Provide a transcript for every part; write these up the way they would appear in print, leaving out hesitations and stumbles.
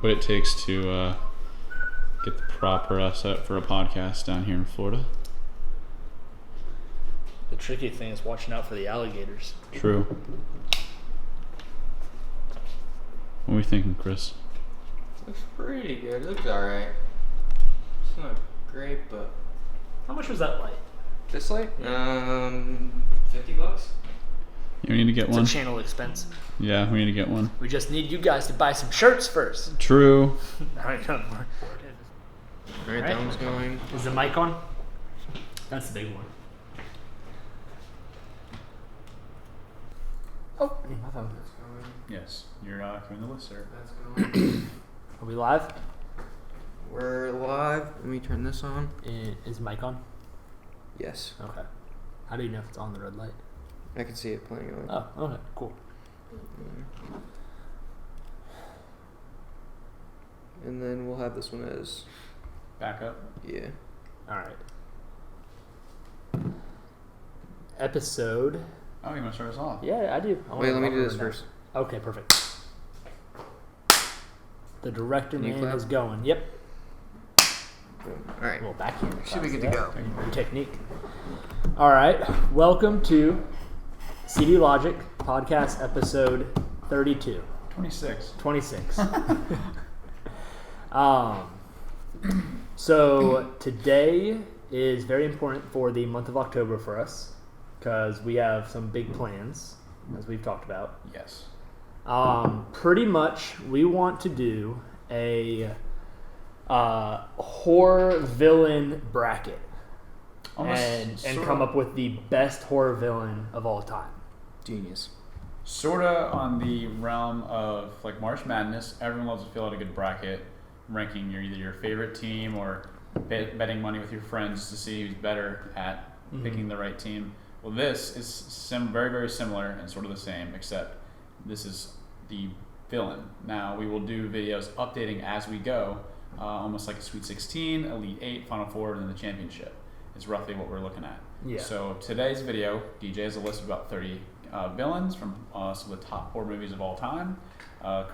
what it takes to get the proper setup for a podcast down here in Florida. The tricky thing is watching out for the alligators. True. What are we thinking, Chris? Looks pretty good. It looks alright. It's not great, but... How much was that light? This light? Yeah. $50? Yeah, we need to get It's one. a channel expense. Yeah, we need to get one. We just need you guys to buy some shirts first. True. Alright, that one's going. Is the mic on? That's the big one. Oh, my phone. That's going. Yes, you're doing the list, sir. That's going. Are we live? We're live. Let me turn this on. Is the mic on? Yes. Okay. How do you know if it's on the red light? I can see it playing on. Oh, okay, cool. And then we'll have this one as... Backup. Yeah. Alright. Episode. Oh, you want to start us off? Yeah, I do. Wait, let me do this first. Okay, perfect. The director Can you man clap? is going. Yep. Alright. Well, backhand. Should be good to go. Your technique. All right. Welcome to CD Logic podcast episode 32. 26. 26. So today is very important for the month of October for us because we have some big plans, as we've talked about. Yes. Pretty much, we want to do a horror villain bracket and come up with the best horror villain of all time. Genius. Sorta on the realm of like March Madness. Everyone loves to fill out a good bracket, ranking either your favorite team or betting money with your friends to see who's better at picking the right team. Well, this is very, very similar and sort of the same, except this is the villain. Now, we will do videos updating as we go, almost like a Sweet 16, Elite 8, Final Four, and then the championship. Is roughly what we're looking at. Yeah. So today's video, DJ has a list of about 30 villains from some of the top horror movies of all time.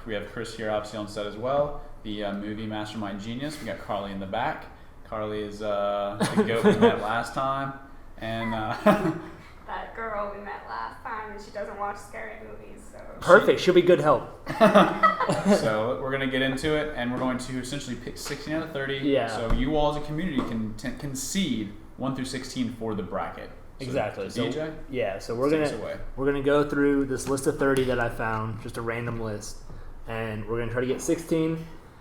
We have Chris here obviously on set as well, the movie mastermind genius. We got Carly in the back. Carly is the goat we met last time. And that girl we met last time, and she doesn't watch scary movies, so... Perfect. She'll be good help. So we're going to get into it, and we're going to essentially pick 16 out of 30. Yeah. So you all as a community can concede 1 through 16 for the bracket. So Exactly. So DJ? yeah, so we're Take us away. gonna go through this list of 30 that I found, just a random list, and we're gonna try to get 16.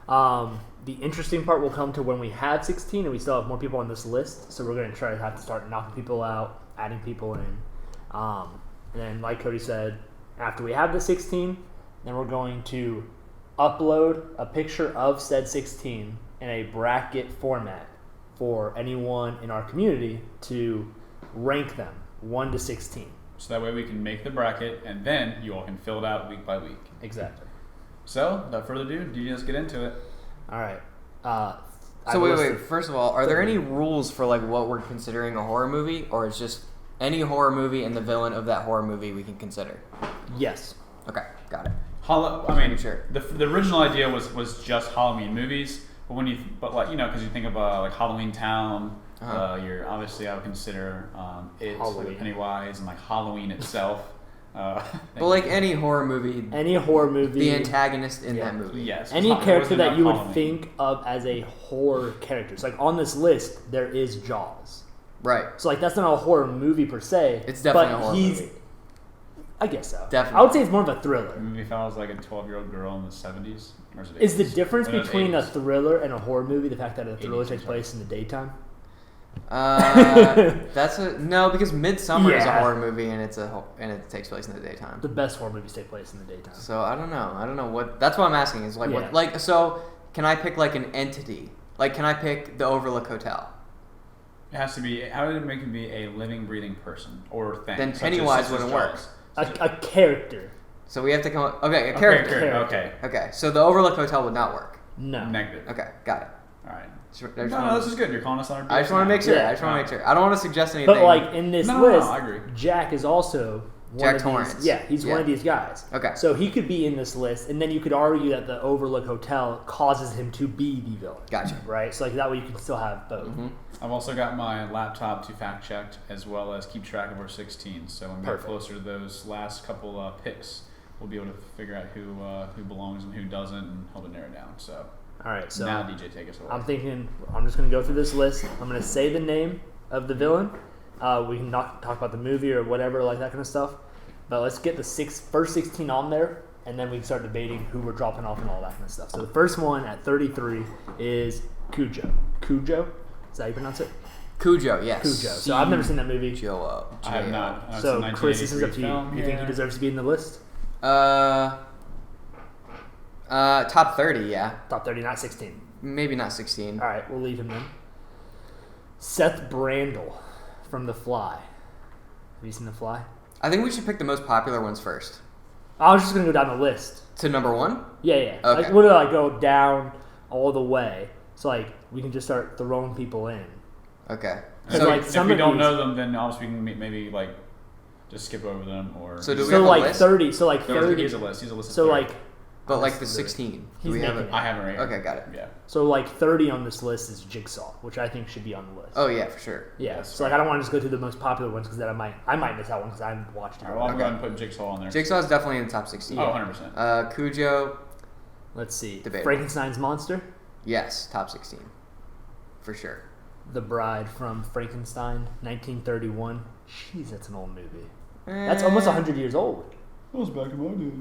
The interesting part will come to when we have 16 and we still have more people on this list, so we're gonna try to have to start knocking people out, adding people in, and then like Cody said, after we have the 16, then we're going to upload a picture of said 16 in a bracket format for anyone in our community to rank them 1 to 16. So that way we can make the bracket, and then you all can fill it out week by week. Exactly. So, without further ado, DJ, let's get into it. All right. So wait. First of all, are there any rules for like what we're considering a horror movie, or it's just any horror movie and the villain of that horror movie we can consider? Yes. Okay, got it. Sure. The original idea was just Halloween movies, but because you think of like Halloween Town, you're obviously I would consider it, like Pennywise, and like Halloween itself. But like any horror movie, the antagonist in that movie. Yes. Any character that you would think of as a horror character. So like on this list, there is Jaws. Right. So like that's not a horror movie per se. It's definitely a horror movie. I guess so. Definitely. I would say it's more of a thriller. The movie follows like a 12-year-old girl in the 70s. Or is it 80s? Is the difference between a 80s. thriller and a horror movie the fact that a thriller 80s, takes place in the daytime? No, because Midsummer is a Yeah. horror movie and it takes place in the daytime. The best horror movies take place in the daytime. So I don't know what. That's what I'm asking. Is like Yeah. what like so? Can I pick like an entity? Like can I pick the Overlook Hotel? It has to be. How did it make it be a living, breathing person or thing? Then such Pennywise as wouldn't Jaws? work. A character. So we have to come up. Okay, a character. Okay. Okay, so the Overlook Hotel would not work. No. Negative. Okay, got it. All right. No, this is good. You're calling us on our I just want to make sure. Yeah. I just want to make sure. I don't want to suggest anything. But like in this No, list, I agree. Jack is also Jack Torrance. Yeah, he's one of these guys. Okay. So he could be in this list, and then you could argue that the Overlook Hotel causes him to be the villain. Gotcha. Right? So like that way you can still have both. Mm-hmm. I've also got my laptop to fact check as well as keep track of our 16. So when we get closer to those last couple picks, we'll be able to figure out who belongs and who doesn't, and help it narrow down. So all right. So now DJ, take us away. I'm thinking I'm just going to go through this list. I'm going to say the name of the villain. We can talk about the movie or whatever, like that kind of stuff. But let's get the first 16 on there, and then we can start debating who we're dropping off and all that kind of stuff. So the first one at 33 is Cujo. Cujo? Is that how you pronounce it? Cujo, yes. Cujo. So I've never seen that movie. Cujo. I have not. So Chris, this is up to you. You think he deserves to be in the list? Top 30, yeah. Top 30, not 16. Maybe not 16. All right, we'll leave him then. Seth Brandel from The Fly. Have you seen The Fly? I think we should pick the most popular ones first. I was just going to go down the list. To number 1? Yeah. Okay. Like, we're going to go down all the way. So, like, we can just start throwing people in. Okay. So, like, if some we of don't these, know them, then obviously we can maybe like just skip over them or. So do we so have a like list? 30. So like Here's 30. a list. Here's a list. So of 30. like. But like the honestly, 16. Do He's we have making it? it. I have it right here. Okay, got it. Yeah. So like 30 on this list is Jigsaw, which I think should be on the list. Oh yeah, for sure. Yeah. Yes, So like I don't want to just go through the most popular ones because then I might miss out one because I haven't watched it. All right, well, I'm Okay. going to put Jigsaw on there. Jigsaw is definitely in the top 16. Oh, 100%. Cujo, Let's see. Debatable. Frankenstein's Monster, yes, top 16. For sure. The Bride from Frankenstein, 1931. Jeez, that's an old movie. That's almost 100 years old. That was back in my day.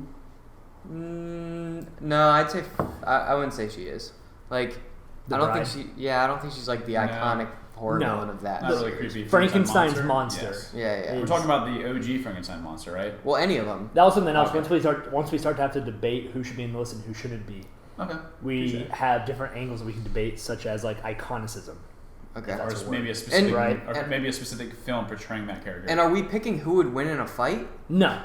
No, I'd say I wouldn't say she is. Like The I don't Bride? think she. Yeah, I don't think she's like the iconic horror No. villain of that. Not really series. creepy. Frankenstein's Monster. Yes. Yeah. We're talking about the OG Frankenstein monster, right? Well, any of them. That was something else. Okay. Once we start to have to debate who should be in the list and who shouldn't be, Okay. we Touche. have different angles that we can debate, such as like iconicism. Okay. That's Or a just word. maybe a specific, right. or maybe a specific film portraying that character. And are we picking who would win in a fight? No,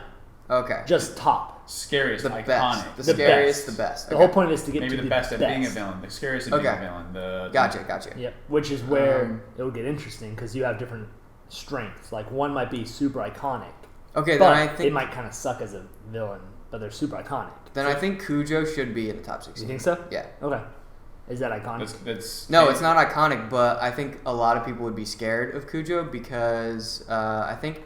Okay. just top. The Scariest, iconic. best. The The scariest, best. the best. The Okay. whole point is to get Maybe to the best at being a villain. The scariest at being Okay. a villain. The Gotcha. Yep. Which is where Um, it'll get interesting because you have different strengths. Like one might be super iconic, Okay, then but I it think might kind of suck as a villain, but they're super iconic. I think Cujo should be in the top You 16. think so? Yeah. Okay. Is that iconic? That's No, it's not iconic, but I think a lot of people would be scared of Cujo because I think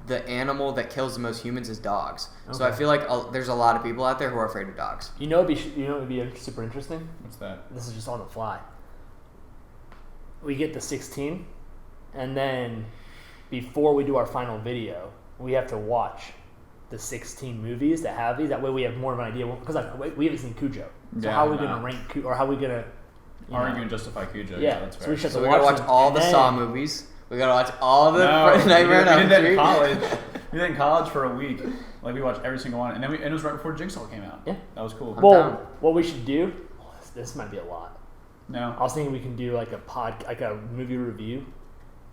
the animal that kills the most humans is dogs. So I Okay. feel like there's a lot of people out there who are afraid of dogs. You know, it'd be super interesting. What's that? This is just on the fly. We get to 16, and then before we do our final video, we have to watch the 16 movies that have these. That way, we have more of an idea because we haven't seen Cujo. So Yeah, how are we no. going to rank Cujo, or how are we going to Argue and justify Cujo. Yeah, That's so fair. we should- So we gotta watch them, all and the then- Saw movies. We gotta watch all the No, Nightmare on we Elm did that in Street. college. We did it in college for a week. Like we watched every single one, and then it was right before Jigsaw came out. Yeah. That was cool. Well, down. what we should do? This might be a lot. No. I was thinking we can do like a movie review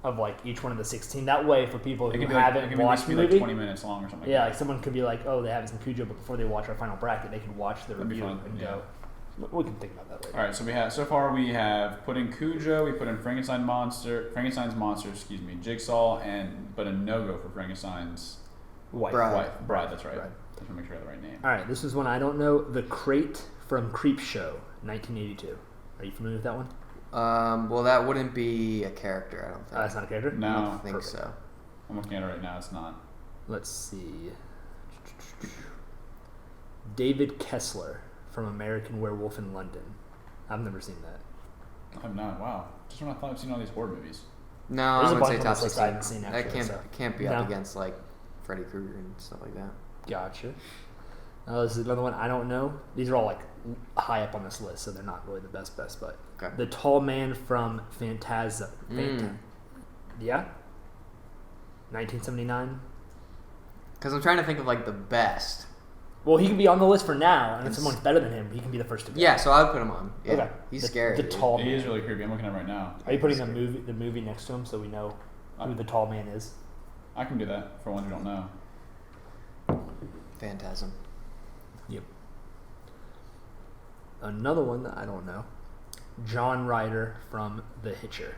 of like each one of the 16. That way, for people It who could be like, it haven't could at watched least the be like movie, 20 minutes long or something. yeah, Like like someone could be like, oh, they haven't seen Cujo, but before they watch our final bracket, they can watch the That'd be review fun, and yeah. go. We can think about that later. All right, so we have put in Cujo, we put in Frankenstein's monster, Jigsaw, but a no-go for Frankenstein's Wife. Bride. That's right. Bride. Just want to make sure I have the right name. All right, this is one I don't know. The Crate from Creepshow, 1982. Are you familiar with that one? Well, that wouldn't be a character, I don't think. That's not a character? I No, don't think Perfect. so. I'm looking at it right now. It's not. Let's see. David Kessler from American Werewolf in London. I've never seen that. I'm not. Wow. Just when I thought I've seen all these horror movies. No, There's I a wouldn't bunch say on top this list I 16. haven't seen, That actually, so- can't be No. up against like Freddy Krueger and stuff like that. Gotcha. This is another one I don't know. These are all like high up on this list, so they're not really the best, but Okay. the tall man from Phantasia. Yeah? 1979? Because I'm trying to think of like the best. Well, he can be on the list for now, and if It's- someone's better than him, he can be the first to go. Yeah, so I would put him on. Yeah, Okay. he's The- scary. the dude. tall He is man. really creepy. I'm looking at it right now. Are you putting He's the movie next to him so we know who the tall man is? I can do that for ones who don't know. Phantasm. Yep. Another one that I don't know. John Ryder from The Hitcher.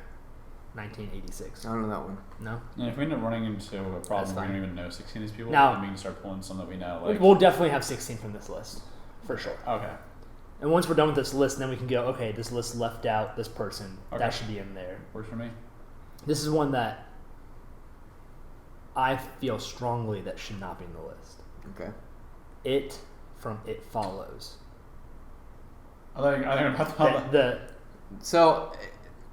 1986. I don't know that one. No? And if we end up running into a That's problem where we fine. don't even know 16 of these people, No. then we can start pulling some that we know. Like, We'll definitely have 16 from this list. For sure. okay. And once we're done with this list, then we can go, okay, this list left out this person. Okay. That should be in there. Works for me. This is one that I feel strongly that should not be in the list. Okay. It from It Follows. I think about So,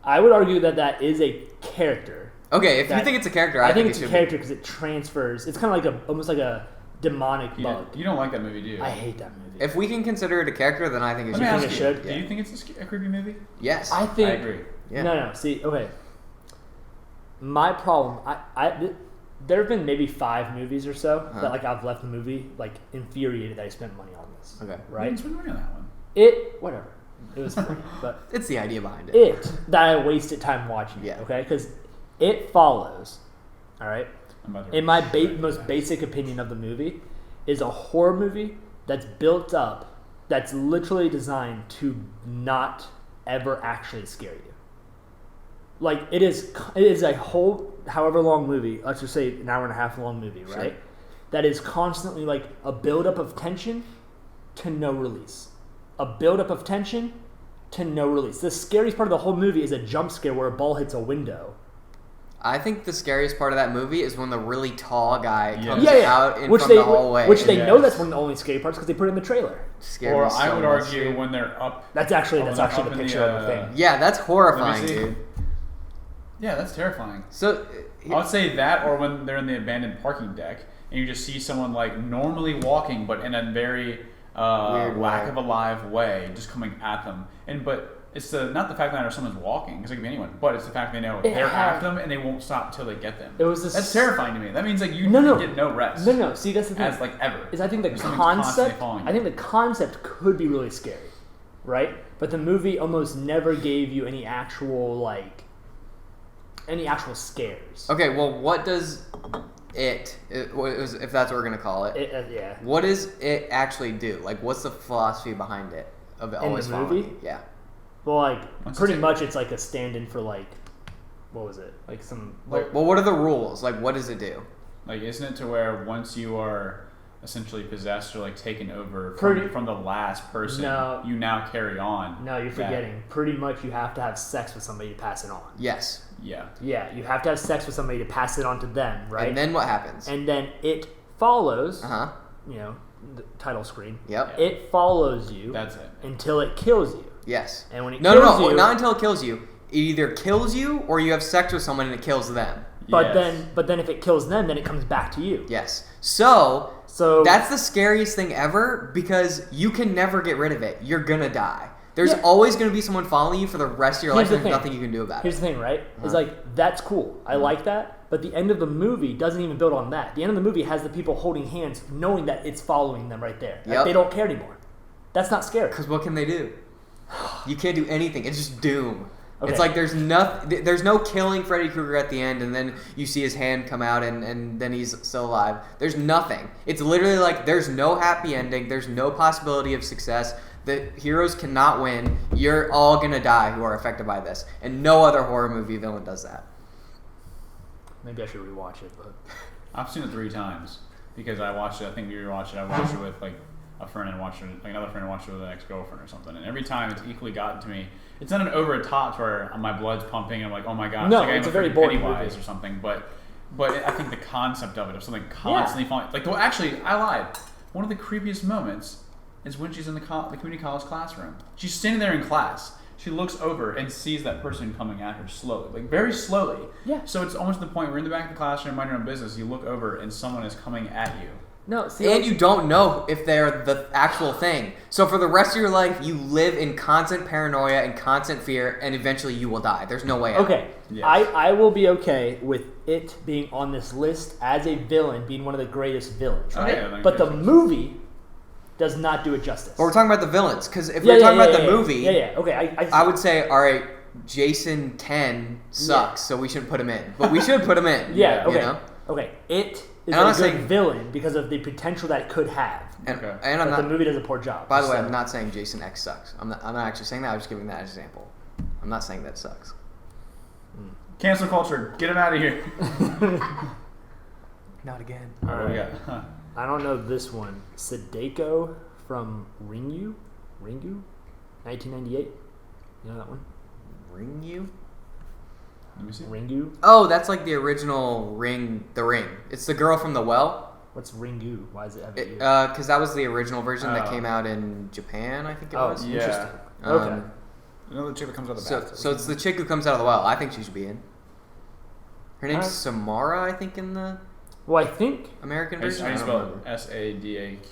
I would argue that is a character. okay, if you That- think it's a character, I think it's it a should character because it transfers. It's kind of like almost like a demonic bug. You don't like that movie, do you? I hate that movie. be. If we can consider it a character, then I think it Let should. me think ask it you, should? do you think it's a creepy movie? Yes. I think. I agree. Yeah. No. See, okay. My problem. There have been maybe 5 movies or so Uh-huh. that like I've left the movie like infuriated that I spent money on this. Okay. You Right. didn't spend money on that one. Whatever. It was free, but It's the idea behind it. that I wasted time watching. Yeah. Okay, because It Follows. All right. I'm about to In my shred most guys. basic opinion of the movie, is a horror movie that's built up, that's literally designed to not ever actually scare you. Like it is a whole however long movie. Let's just say an hour and a half long movie, Sure. right? That is constantly like a buildup of tension to no release. A buildup of tension to no release. The scariest part of the whole movie is a jump scare where a ball hits a window. I think the scariest part of that movie is when the really tall guy comes Yeah. out in Which from they the hallway. which they know Yes. that's one of the only scary parts because they put it in the trailer. Scared Or me so I would much, argue dude. when they're up. That's actually when the they're up picture in of the thing. Yeah, that's horrifying, Let me see. dude. Yeah, that's terrifying. So, I would say that, or when they're in the abandoned parking deck and you just see someone like normally walking, but in a very Weird lack way. of a live way, just coming at them. But it's not the fact that someone's walking, because it could be anyone, but it's the fact they know they're after them and they won't stop till they get them. It was this. That's terrifying to me. That means like you No. get no rest. No. See, that's the thing. As like ever. Is I think the If something's constantly concept. following I you. think the concept could be really scary, right? But the movie almost never gave you any actual scares. okay, well, what does if that's what we're gonna call it, Yeah. what does it actually do? Like, what's the philosophy behind it of it In always the following movie? you? Yeah. Well, Once pretty it's- much it's like a stand-in for what was it? Like some. Like, Well, what are the rules? Like, what does it do? Like, isn't it to where once you are essentially possessed or like taken over Pretty- from the last person, No. you now carry on? No, you're that- forgetting. Pretty much you have to have sex with somebody to pass it on. Yes. Yeah. Yeah, you have to have sex with somebody to pass it on to them, right? And then what happens? And then it follows, Uh-huh. the title screen. Yep. It follows you That's it. until it kills you. Yes. And when it No, kills you, not until it kills you. It either kills you or you have sex with someone and it kills them. but Yes. then if it kills them, then it comes back to you. Yes. So So that's the scariest thing ever because you can never get rid of it. You're gonna die. There's Yeah. always gonna be someone following you for the rest of your Here's life. the And thing. there's nothing you can do about here's it. the thing, right? Is like that's cool. I like that. But the end of the movie doesn't even build on that. The end of the movie has the people holding hands, knowing that it's following them right there. Like, Yep. they don't care anymore. That's not scary. Because what can they do? You can't do anything. It's just doom. Okay. It's like there's no killing Freddy Krueger at the end, and then you see his hand come out, and then he's still alive. There's nothing. It's literally like there's no happy ending. There's no possibility of success. The heroes cannot win. You're all gonna die who are affected by this, and no other horror movie villain does that. Maybe I should rewatch it, but I've seen it 3 times because I watched it. I think you rewatched it. I watched it with like a friend and watched it, like another friend and watched it with an ex-girlfriend or something. And every time it's equally gotten to me. It's not an over the top where my blood's pumping and I'm like, oh my gosh, No, like it's I'm a very freaking boring Pennywise movie. or something. But I think the concept of it, of something constantly falling, like, well, actually, I lied. One of the creepiest moments is when she's in the community college classroom. She's standing there in class. She looks over and sees that person coming at her slowly, like very slowly. Yeah. So it's almost the point where in the back of the classroom, minding your own business, you look over and someone is coming at you. no. See, And you don't know if they're the actual thing. So for the rest of your life, you live in constant paranoia and constant fear, and eventually you will die. There's no way out. okay. Yes. I will be okay with it being on this list as a villain, being one of the greatest villains, right? Okay, then but the yes. movie does not do it justice. But we're talking about the villains, because if we're talking about the movie, yeah. Okay, I would say, all right, Jason 10 sucks, so we shouldn't put him in. But we should put him in. Yeah. Okay. You know? Okay. It is And a I'm good not saying- villain because of the potential that it could have. And, Okay. and I'm But the not. movie does a poor job. By the way, so- I'm not saying Jason X sucks. I'm not actually saying that. I'm just giving that as an example. I'm not saying that sucks. Cancel culture. Get him out of here. Not again. All right, what we Alright. got? Huh. I don't know this one. Sadeko from Ringu? 1998? You know that one? Ring you? Let me see. Ringu? Oh, that's like the original Ring. The Ring. It's the girl from the well. What's Ringu? Why is it have a U? Because that was the original version that Oh. came out in Japan, I think it Oh, was. Yeah. interesting. Um, Okay. You know the chick that comes out of the So, bathtub. so it's the chick who comes out of the well. I think she should be in. Her name's Alright. Samara, I think, in the Well, I think American How do version. you I don't spell remember. it?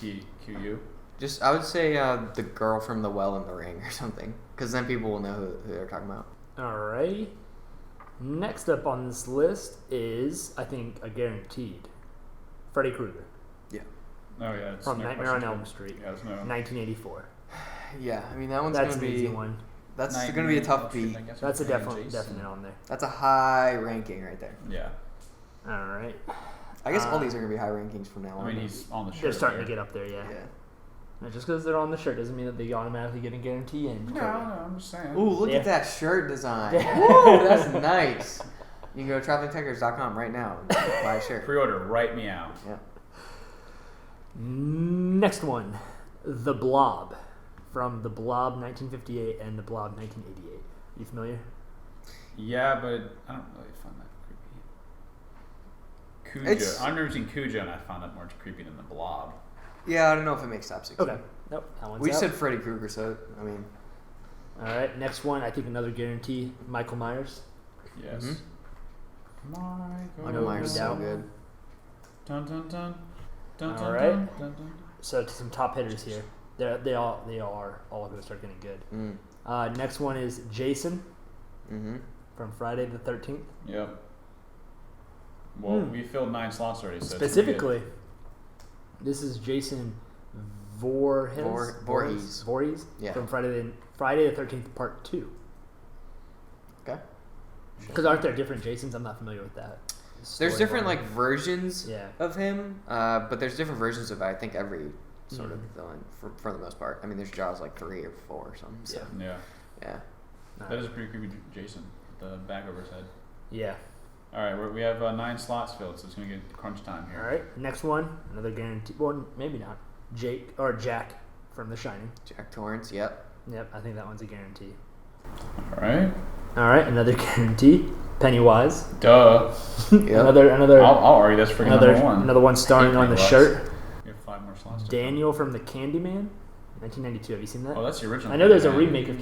SADAQU. Just, I would say the girl from the well in the ring or something, because then people will know who they're talking about. Alrighty. Next up on this list is, I think, a guaranteed. Freddy Krueger Oh yeah. It's from no Nightmare on question. Elm Street, Yeah, there's no. 1984. Yeah, I mean that one's That's gonna an be easy one. that's Nightmare gonna be a on tough Elm Street, beat. I guess, That's a with definite Jason. on there. That's a high ranking right there. Yeah. Alright. I guess all Uh, these are gonna be high rankings from now on. I mean, he's on the shirt. They're starting there. to get up there, yeah. yeah. Now, just because they're on the shirt doesn't mean that they automatically get a guarantee in. No, I'm just saying. Ooh, look Yeah. at that shirt design. Yeah. Woo, that's nice. You can go to travelingtechers.com right now and buy a shirt. Pre-order right meow. Yeah. Next one, The Blob, from The Blob 1958 and The Blob 1988. You familiar? Yeah, but I don't really find that creepy. Cujo. It's- I've never seen Cujo, and I found that more creepy than the Blob. Yeah, I don't know if it makes top 16. Okay. Nope, that one's We out. said Freddy Krueger, so I mean, All right, next one, I think another guarantee, Michael Myers. Yes. Mhm. Michael Michael Myers is so down. good. Dun dun dun. Dun, All dun, right. dun, dun, dun. So to some top hitters here. They are all going to start getting good. Next one is Jason Mm-hmm. from Friday the 13th. Yep. Well, Hmm. we filled 9 slots already. So Specifically, this is Jason Voorhees. Voorhees. Voorhees Yeah. from Friday the 13th Part 2. Okay. Because aren't there different Jasons? I'm not familiar with that. There's different Storyline. like versions Yeah. of him, but there's different versions of I think every sort of Mhm. villain for the most part. I mean, there's Jaws like 3 or 4 or something. So, Yeah. Yeah. yeah. That is a pretty creepy Jason. The bag over his head. Yeah. All right, we have 9 slots filled, so it's gonna get crunch time here. All right. Next one, another guarantee. Well, maybe not. Jack from The Shining. Jack Torrance. Yep. Yep, I think that one's a guarantee. All right. All right, another guarantee. Pennywise. Duh. Yep. Another I'll argue that's freaking number one. another one starring hate on the Pennywise. shirt. We have 5 more slots. to Daniel from the Candyman, 1992. Have you seen fill. that? Oh, that's the original. I know there's a Candyman. remake of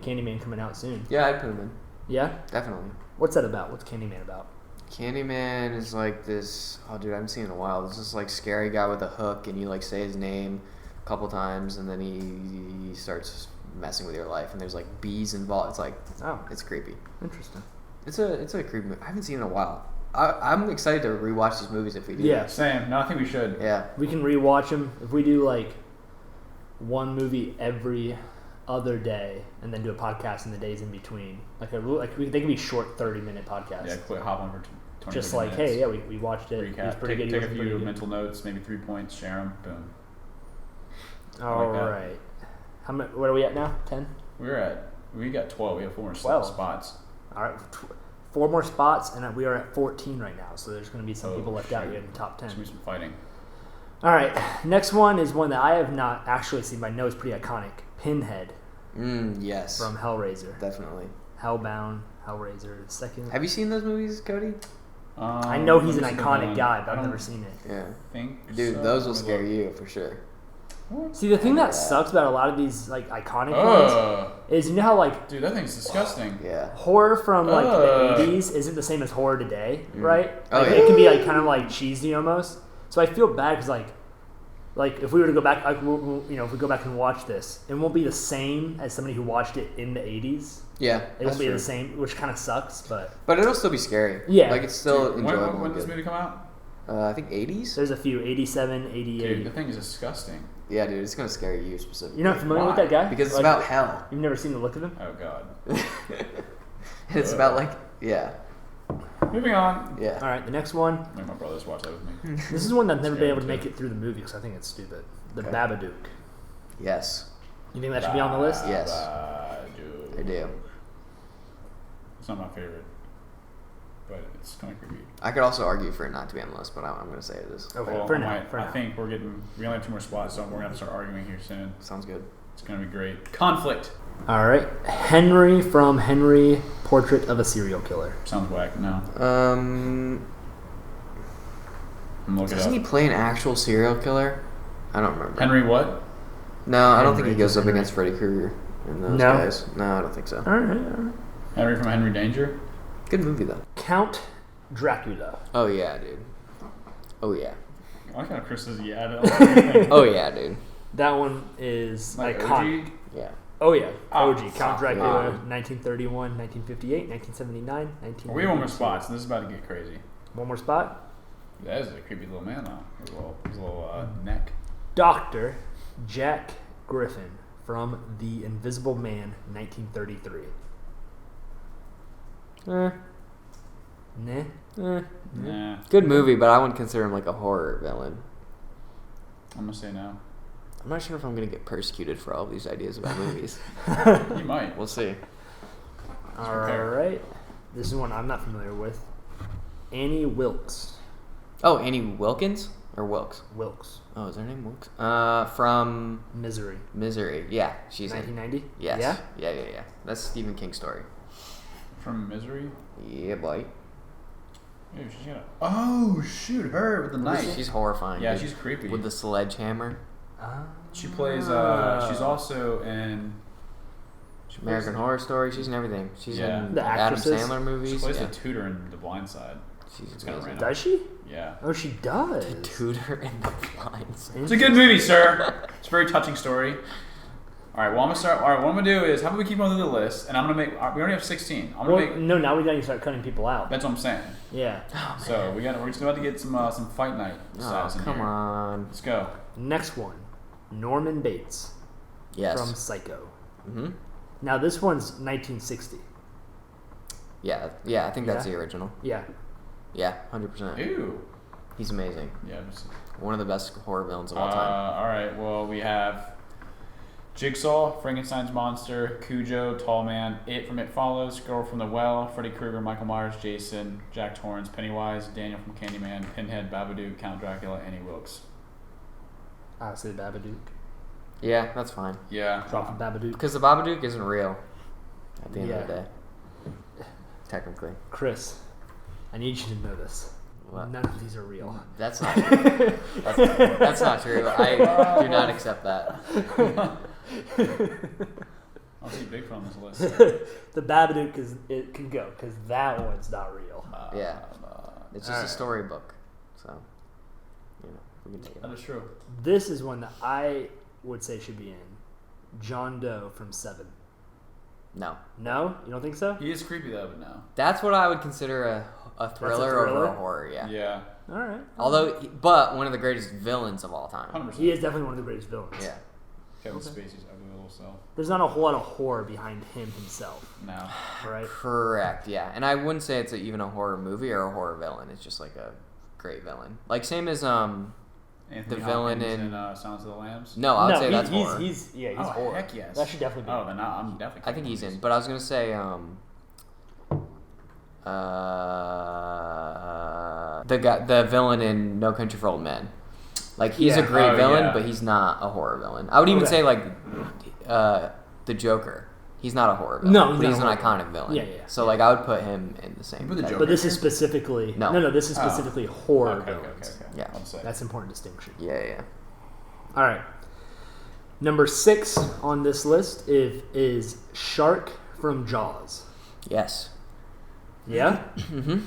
Candyman coming out soon. Yeah, I'd put him in. Yeah? Definitely. What's that about? What's Candyman about? Candyman is like this. Oh, dude, I haven't seen it in a while. This is like scary guy with a hook, and you like say his name a couple times, and then he starts messing with your life, and there's like bees involved. It's like Oh, it's creepy. interesting. It's a creepy movie. I haven't seen it in a while. I'm excited to rewatch these movies if we do. Yeah. Same. No, I think we should. Yeah. We can rewatch them if we do like one movie every other day, and then do a podcast in the days in between. They can be short 30-minute podcasts. Yeah, quick hop on for 20 Just 30 like, minutes. hey, yeah, we watched it. It was Recap. pretty Take, good. take it a was pretty few good. mental notes, maybe 3 points, share them, boom. All like that. right. How many? What are we at now? 10. We got 12. We have 4 more 12. spots. All right. 4 more spots, and we are at 14 right now. So there's going to be some Oh, people left out shoot. here in the top 10. There's gonna be some fighting. All right. Next one is one that I have not actually seen, but I know is pretty iconic. Pinhead Yes. from Hellraiser. Definitely. Hellbound, Hellraiser, the second. Have you seen those movies, Cody? I know he's an let me see the iconic one. guy, but I I've don't never seen it. Yeah. think Dude, so. those will Let me scare look. you for sure. See, the thing that Yeah. sucks about a lot of these like iconic ones Ugh. is you know how like Dude, that thing's disgusting. Yeah. horror from like Ugh. the 80s isn't the same as horror today, Mm. right? Oh, Like, yeah. it can be like kind of like cheesy almost. So I feel bad because like if we were to go back, like if we go back and watch this, it won't be the same as somebody who watched it in the 80s. Yeah. It that's won't be true. the same, which kind of sucks. But But it'll still be scary. Yeah. Like it's still Dude, enjoyable. when and did this good. movie come out? I think 80s. there's a few 87, Dude, 88. the thing is disgusting. Yeah, dude, it's gonna scare you specifically. You're not familiar with Why? that guy? Because it's Like, about hell. You've never seen the look of him? Oh god. It's about like yeah, Moving on. yeah. All right, the next one. Make my brothers watch that with me. This is one that I've never been able to Scary, make it through the movie because I think it's stupid. The Okay. Babadook. Yes, You think that should be on the list? Yes. Dude. I do. It's not my favorite. but it's kind of creepy. I could also argue for it not to be on the list, but I'm going to say it is. Okay, Well, for I now. might- For I now. think we only have 2 more spots, so we're gonna have to start arguing here soon. Sounds good. It's gonna be great. Conflict. All right, Henry from Henry, Portrait of a Serial Killer. Sounds whack. No. Um, I'm looking it doesn't he up. play an actual serial killer? I don't remember. Henry what? No, I don't think Henry, he goes up Henry. against Freddy Krueger and those No? guys. No, I don't think so. All right. Henry from Henry Danger. Good movie though. Count Dracula. Oh yeah, dude. Oh yeah. I like how Chris says yeah. To everything. Oh yeah, dude. That one is Like iconic. OG? Yeah. Oh yeah, Oh, OG. Count fuck, Dracula, yeah. 1931, 1958, 1979, 19. We have 1 more spots, and this is about to get crazy. One more spot. That is a creepy little man, though. His little neck. Dr. Jack Griffin from The Invisible Man, 1933. Nah. Nah, Good movie, but I wouldn't consider him like a horror villain. I'm gonna say no. I'm not sure if I'm gonna get persecuted for all these ideas about movies. You might. We'll see. All prepared. right. This is one I'm not familiar with. Annie Wilkes. Oh, Annie Wilkins or Wilkes? Wilkes. Oh, is her name Wilkes? From Misery. Misery. Yeah, she's in. 1990. Yes. Yeah. Yeah. That's Stephen King's story. From Misery. Yeah, boy. Ew, she's gonna. Oh shoot, her with the knife. She's horrifying. Yeah, dude. she's creepy. With the sledgehammer. She plays. She's also in. She plays American Horror Story. She's in everything. She's Yeah. in The Adam actresses? Sandler She movies. plays Yeah. the tutor in The Blind Side. She's It's kinda amazing. random. Does she? Yeah. Oh, she does. Tutor in the Blind Side. It's a good movie, sir. It's a very touching story. All right. Well, I'm gonna start. All right. What I'm gonna do is, how about we keep going through the list, and I'm gonna make. We already have 16. I'm gonna Well, make. no, now we gotta start cutting people out. That's what I'm saying. Yeah. So we're just about to get some fight night Oh, stats in come here. on. Let's go. Next one, Norman Bates Yes. from Psycho. Mm-hmm. Now this one's 1960. Yeah, I think that's Yeah. the original. Yeah. Yeah, 100%. Ew. He's amazing. Yeah. Just, One of the best horror villains of all time. all right. Well, we have Jigsaw, Frankenstein's monster, Cujo, Tall Man, It from It Follows, Girl from the Well, Freddy Krueger, Michael Myers, Jason, Jack Torrance, Pennywise, Daniel from Candyman, Pinhead, Babadook, Count Dracula, Annie Wilkes. I'll say Babadook. Yeah, that's fine. Yeah. Drop the Babadook. Because the Babadook isn't real at the end of the Yeah. day. Technically. Chris, I need you to know this. What? None of these are real. That's not true. That's not true. I do not accept that. I'll see Bigfoot on this list. The Babadook it can go because that one's not real. Yeah. It's just Alright. a storybook. So, we can take it. That is true. This is one that I would say should be in. John Doe from Seven. No. No, you don't think so? He is creepy though, but no. That's what I would consider a thriller over thriller? a horror, yeah. Yeah. All right. But one of the greatest villains of all time. 100%. He is definitely one of the greatest villains. Yeah. Kevin Spacey's ugly little self. There's not a whole lot of horror behind him himself, No. right? Correct, yeah. And I wouldn't say it's even a horror movie or a horror villain. It's just like a great villain. Like same as Anthony The villain Hopkins in- Silence of the Lambs. no, I would say he- that's he's, horror. he's Oh, horror. heck yes. That should definitely be. Oh, then I'm definitely. I think he's in. But I was gonna say the villain in No Country for Old Men. Like he's a Yeah. great Oh, villain, yeah. but he's not a horror villain. I would even Okay. say like the Joker. He's not a horror villain. No, he's but not he's a an horror iconic villain. Yeah, yeah, So yeah. like I would put him in the same. Put the category. Joker. But this is specifically No. This is Oh. specifically horror Okay. villains. Yeah. I'll say. That's an important distinction. Yeah. All right. Number 6 on this list is Shark from Jaws. Yes. Yeah. Mm-hmm.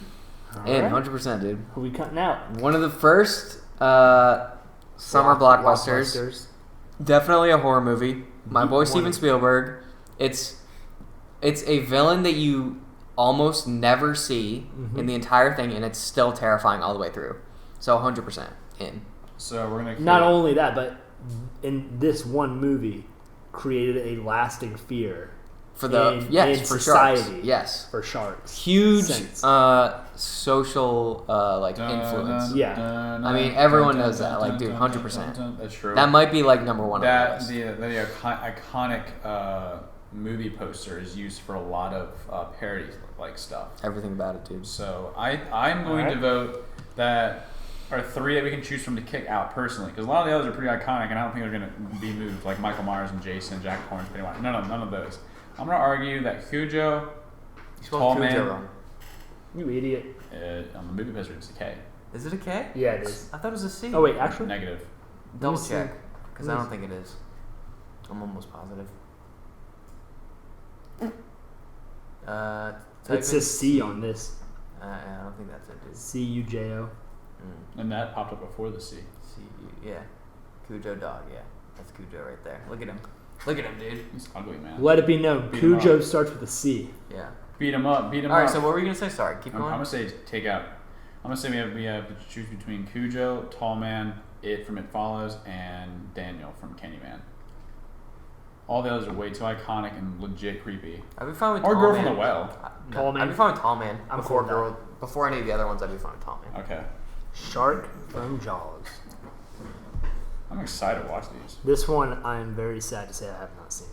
All And right. 100%, dude. Who we cutting out? One of the first summer blockbusters. Definitely a horror movie. My boy Steven Spielberg. It's a villain that you almost never see in the entire thing, and it's still terrifying all the way through. So 100% in. So we're gonna. Not only that, but in this one movie, created a lasting fear For the in for society. sharks. Yes. for sharks. Huge Sense. social influence. Yeah. I mean, everyone knows that, like, dude, 100%. That's true. That might be like number one on the That list. the iconic movie poster is used for a lot of parody like stuff. Everything about it, dude. So I'm going to vote that are 3 that we can choose from to kick out personally, because a lot of the others are pretty iconic, and I don't think they're going to be moved, like Michael Myers and Jason, Jack Torrance, Pennywise. None of those. I'm going to argue that Cujo, You Tall spelled Man, Cujo wrong. You idiot. on the movie poster it's a K. Is it a K? Yeah, it is. I thought it was a C. Oh wait, actually. Negative. Double Let me check, see. because Let I me don't think it is. I'm almost positive. Type It in- says C on this. I don't think that's it, dude. CUJO. And that popped up before the C. Yeah. Cujo dog, yeah. That's Cujo right there. Look at him. Look at him, dude. He's ugly, man. Let it be known, Beat 'em Cujo up. starts with a C. Yeah. Beat him up. Beat him Alright, up. so what were you going to say? Sorry, keep I'm going. gonna say take out. I'm gonna say we have to choose between Cujo, Tall Man, It from It Follows, and Daniel from Candyman. All the others are way too iconic and legit creepy. I'd be fine with Or Tall Girl Man. from the Well. Tall Man. I'd be fine with Tall Man. I'm before cool with Girl, before any of the other ones, I'd be fine with Tall Man. Okay. Shark from Jaws. I'm excited to watch these. This one I'm very sad to say I have not seen.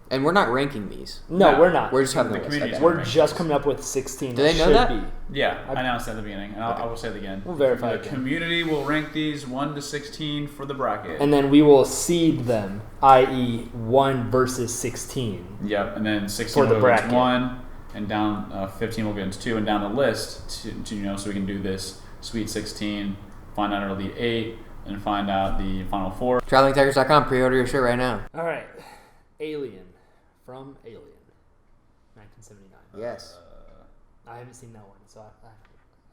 And we're not ranking these. No, No, we're not. We're just having The the list. community Okay. is- We're just coming up with 16. Do they know should that? Be. Yeah, I- I announced it at the beginning, and Okay. I will say it again. We'll verify The again. community will rank these 1 to 16 for the bracket. And then we will seed them, i.e., 1 versus 16. Yep, and then 16 For the will go into bracket. 1, and down 15 will go into 2, and down the list to so we can do this Sweet 16, find out our Elite 8, and find out the Final 4. TravelingTigers.com. Pre-order your shirt right now. All right. Alien from Alien, 1979. Yes. I haven't seen that one, so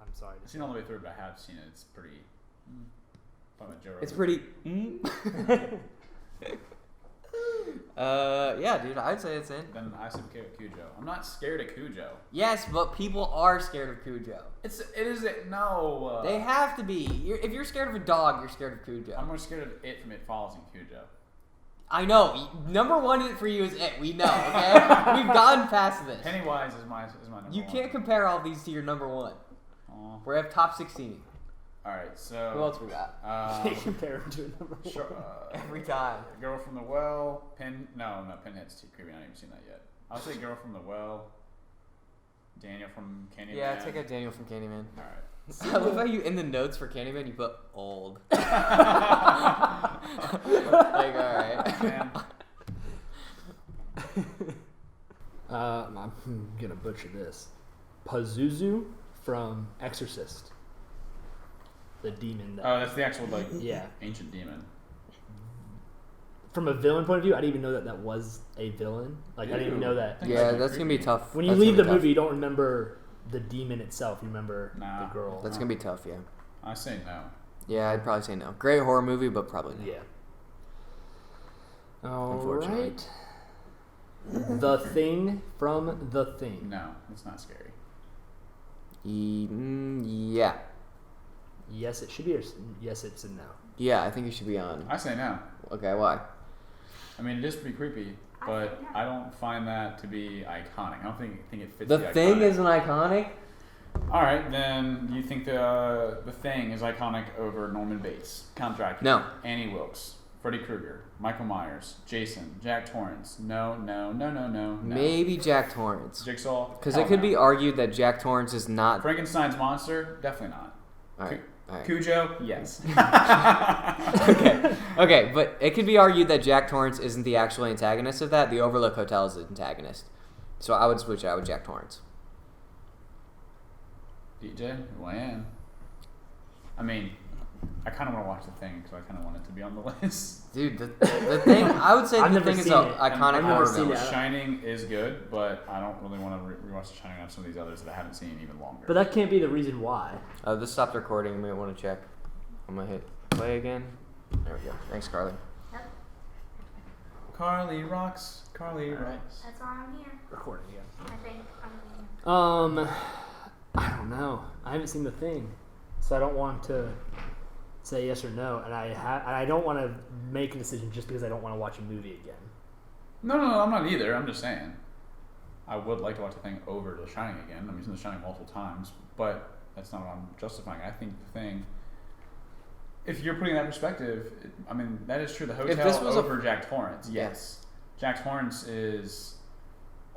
I'm sorry. I've seen all the way through, but I have seen it. It's pretty. Talking about Joe It's Rogan. pretty. Yeah, dude. I'd say it's in. Then I said Cujo. I'm not scared of Cujo. Yes, but people are scared of Cujo. It is it no. They have to be. If you're scared of a dog, you're scared of I'm Cujo. more scared of It from It Follows and Cujo. I know. Number 1 for you is it. We know. Okay, we've gotten past this. Pennywise is my number You 1. can't compare all these to your number 1. Aw. We have top 16. All right, so Who else we got? They compare him to a number one. Sure, Every time. Girl from the Well, Pinhead's too creepy. I haven't even seen that yet. I'll say Girl from the Well, Daniel from Candyman. Yeah, take out Daniel from Candyman. All right. I love how you in the notes for Candyman you put old. Like, alright. Man, I'm gonna butcher this. Pazuzu from Exorcist. The demon. That, oh, that's the actual yeah. ancient demon. From a villain point of view, I didn't even know that was a villain. Like I didn't even know that. Yeah, that's gonna be tough. When you That's leave the gonna be movie, you don't remember the demon itself. You remember Nah. the girl. tough. That's gonna be tough, yeah. I say no. Yeah, I'd probably say no. Great horror movie, but probably no. Yeah. All Unfortunately. right. The Thing from The Thing. No, it's not scary. Yeah. Yes, it should be. Or yes, it's a no. Yeah, I think you should be on. I say no. Okay, why? I mean, it is pretty creepy, but I don't find that to be iconic. I don't think it fits. The Thing iconic. isn't iconic? All right, then you think the Thing is iconic over Norman Bates, Count Dracula, No. Annie Wilkes, Freddy Krueger, Michael Myers, Jason, Jack Torrance. No. Maybe Jack Torrance. Jigsaw. Because Hell it could no. be argued that Jack Torrance is not. Frankenstein's monster. Definitely not. Alright. Alright. Cujo. Yes. Okay, but it could be argued that Jack Torrance isn't the actual antagonist of that. The Overlook Hotel is the antagonist. So I would switch out with Jack Torrance. DJ, Lan. I mean, I kind of want to watch The Thing because I kind of want it to be on the list. Dude, the Thing, I would say I've the never Thing is seen an it. iconic I've never horror seen villain. it. Shining is good, but I don't really want to rewatch The Shining on some of these others that I haven't seen even longer. But that can't be the reason why. This stopped recording. You might want to check. I'm going to hit play again. There we go. Thanks, Carly. Yep, Carly rocks. Carly rocks. that's why I'm here. Recording again. I think I don't know. I haven't seen The Thing, so I don't want to say yes or no. And I don't want to make a decision just because I don't want to watch a movie again. No, I'm not either. I'm just saying. I would like to watch The Thing over The Shining again. I've seen The Shining multiple times, but that's not what I'm justifying. I think The Thing, if you're putting that perspective, I mean, that is true. The Hotel this was over Jack Torrance, yes. Jack Torrance is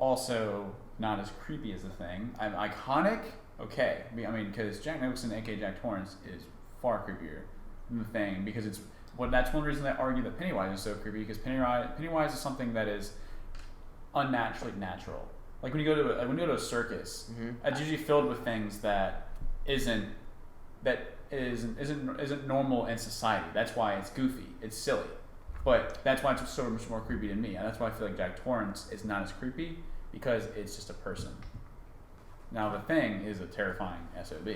also not as creepy as the Thing. Iconic, okay. I mean, because Jack Nicholson, aka Jack Torrance, is far creepier than the Thing because that's one reason I argue that Pennywise is so creepy because Pennywise is something that is unnaturally natural. Like when you go to a circus, it's usually filled with things that isn't normal in society. That's why it's goofy. It's silly. But that's why it's so much more creepy to me. And that's why I feel like Jack Torrance is not as creepy because it's just a person. Now the Thing is a terrifying SOB.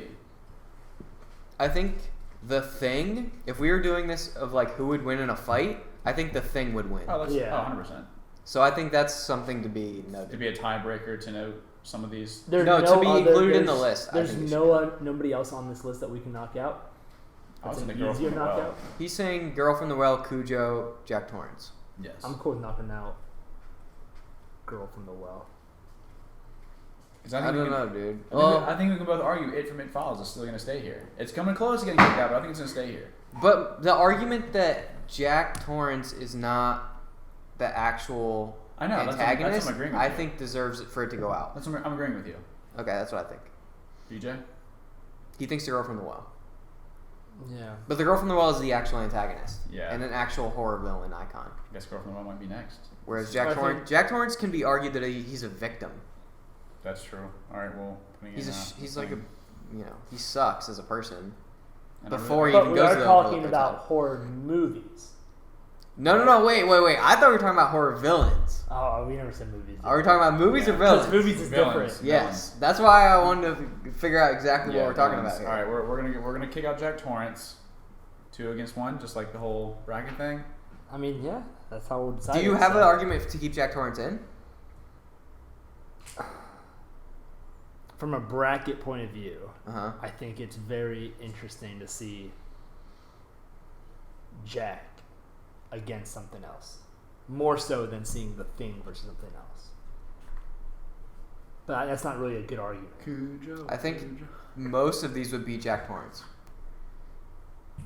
I think the Thing, if we were doing this of like who would win in a fight, I think the Thing would win. Oh, 100%. So I think that's something to be noted. To be a tiebreaker to note some of these. To be included in the list. There's nobody else on this list that we can knock out. I was That's in an the Girl easier from the Well. knockout. He's saying Girl from the Well, Cujo, Jack Torrance. Yes. I'm cool with knocking out Girl from the Well. I don't know, dude. I think we can both argue It from It Follows is still going to stay here. It's coming close to getting kicked out, but I think it's going to stay here. But the argument that Jack Torrance is not the actual antagonist, that's what I'm agreeing with I you. think deserves for it to go out. I'm agreeing with you. Okay, that's what I think. DJ? He thinks the Girl from the Well. Yeah. But the Girl from the Well is the actual antagonist. Yeah. And an actual horror villain icon. I guess Girl from the Well might be next. Whereas I Jack Torrance can be argued that he's a victim. That's true. All right, well, He's like a, he sucks as a person. And before he But even we goes to are the talking Overlook about Hotel. horror movies. No, wait. I thought we were talking about horror villains. Oh, we never said movies. Are we talking about movies or villains? Because movies is Villains. different. Yes, that's why I wanted to figure out exactly what we're talking villains. about here. All right, we're gonna kick out Jack Torrance. 2 against 1, just like the whole bracket thing. I mean, yeah, that's how we'll decide. Do you it, have so. an argument to keep Jack Torrance in? From a bracket point of view, Uh-huh. I think it's very interesting to see Jack against something else. More so than seeing the Thing versus something else. But that's not really a good argument. Cujo. I think most of these would be Jack Torrance.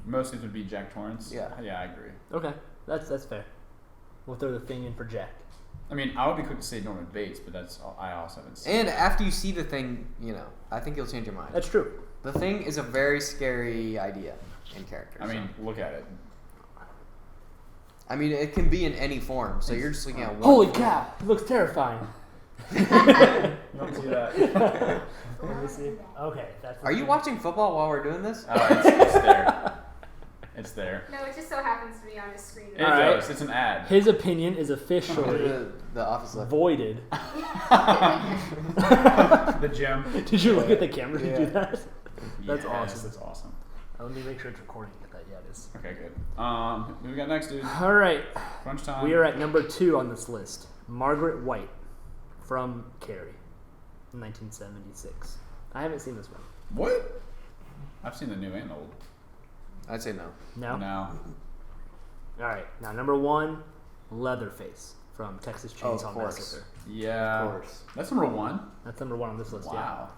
Most of these would be Jack Torrance. Yeah. Yeah, I agree. Okay, that's fair. We'll throw the Thing in for Jack. I mean, I would be quick to say Norman Bates, but I also haven't seen. And after you see the Thing, I think you'll change your mind. That's true. The Thing is a very scary idea and character. I mean, look at it. I mean, it can be in any form. So you're just looking at one. Holy form. cow! It looks terrifying. Don't do that. Let me see. Okay, that's. Are you watching football while we're doing this? It's there. It's there. No, it just so happens to be on his screen. It All right. does. It's an ad. His opinion is officially the office left. voided. The gym. Did you look at the camera to Yeah. do that? That's Yes, awesome. That's awesome. Let me make sure it's recording. Get that? Yeah, it is. Okay, good. Who we got next, dude? All right, Crunch time. we are at number 2 on this list. Margaret White from Carrie, 1976. I haven't seen this one. What? I've seen the new and old. I'd say no. No. No. All right, now number 1, Leatherface from Texas Oh, of Chainsaw course. Massacre. Yeah. Of course. That's number 1. That's number 1 on this list. Wow.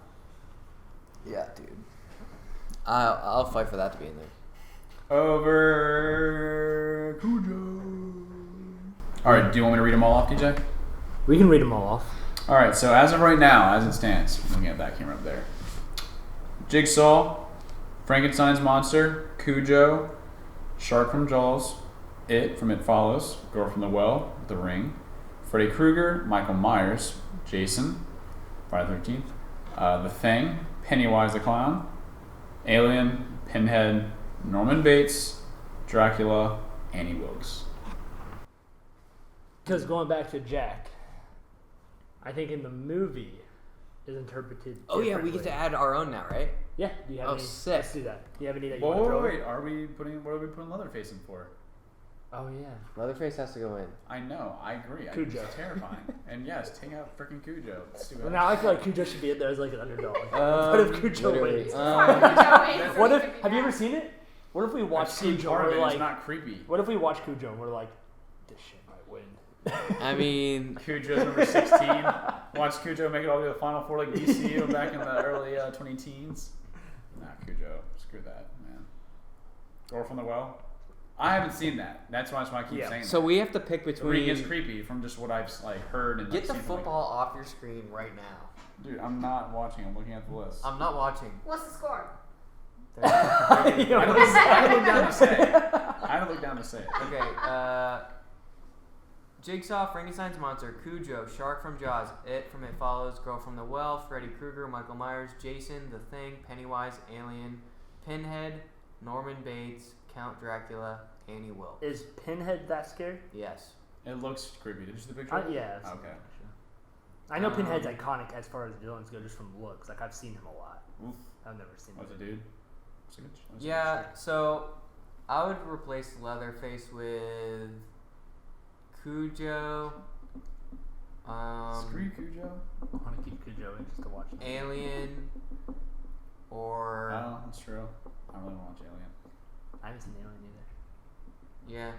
Yeah, dude. I'll fight for that to be in there. Over Cujo. All right. Do you want me to read them all off, DJ? Yeah, we can read them all off. All right. So as of right now, as it stands, looking at that camera up there, Jigsaw, Frankenstein's monster, Cujo, Shark from Jaws, It from It Follows, Girl from the Well, The Ring, Freddy Krueger, Michael Myers, Jason, Friday the 13th, The Thing, Pennywise the Clown, Alien, Pinhead, Norman Bates, Dracula, Annie Wilkes. Because going back to Jack, I think in the movie is interpreted. Oh yeah, we get to add our own now, right? Yeah. Do you have Oh, any? sick. Let's do that. Do you have any that you want to Wait, throw? wait, wait. What are we putting Leatherface in for? Oh yeah. Leatherface has to go in. I know, I agree. Cujo. It's terrifying. And yes, take out freaking Cujo. Let's do Well, it. now I feel like Cujo should be in there as like an underdog. What if Cujo literally. wins? What What if? Have you ever seen it? What if we watch I've seen Cujo part and of it. we're It's like, not creepy. what if we watch Cujo and we're like, this shit might win? I mean, Cujo's number 16. Watch Cujo make it all the way to the Final Four like DCU back in the early 20 teens. Nah, Cujo. Screw that, man. Girl from the Well. I haven't seen that. That's why I keep saying So that. we have to pick The between. ring is creepy from just what I've heard and Get the seen, football off your screen right now. Dude, I'm not watching. I'm looking at the list. I'm not watching. What's the score? You know, I had to look down to say it. I had to look down to say it. Okay, Jigsaw, Frankenstein's Monster, Cujo, Shark from Jaws, It from It Follows, Girl from the Well, Freddy Krueger, Michael Myers, Jason, The Thing, Pennywise, Alien, Pinhead, Norman Bates, Count Dracula, Annie Wilkes. is Pinhead that scary? Yes. It looks creepy. Did you see the picture? Yeah. Okay. I know Pinhead's iconic as far as villains go, just from looks. Like I've seen him a lot. Oof. I've never seen What's him. a dude? What's a good? What's a Yeah, so I would replace Leatherface with Cujo, Screw Cujo. I want to keep Cujo in just to watch him. Alien, or Oh, that's true. I really want to watch Alien. I haven't seen Alien either. yeah.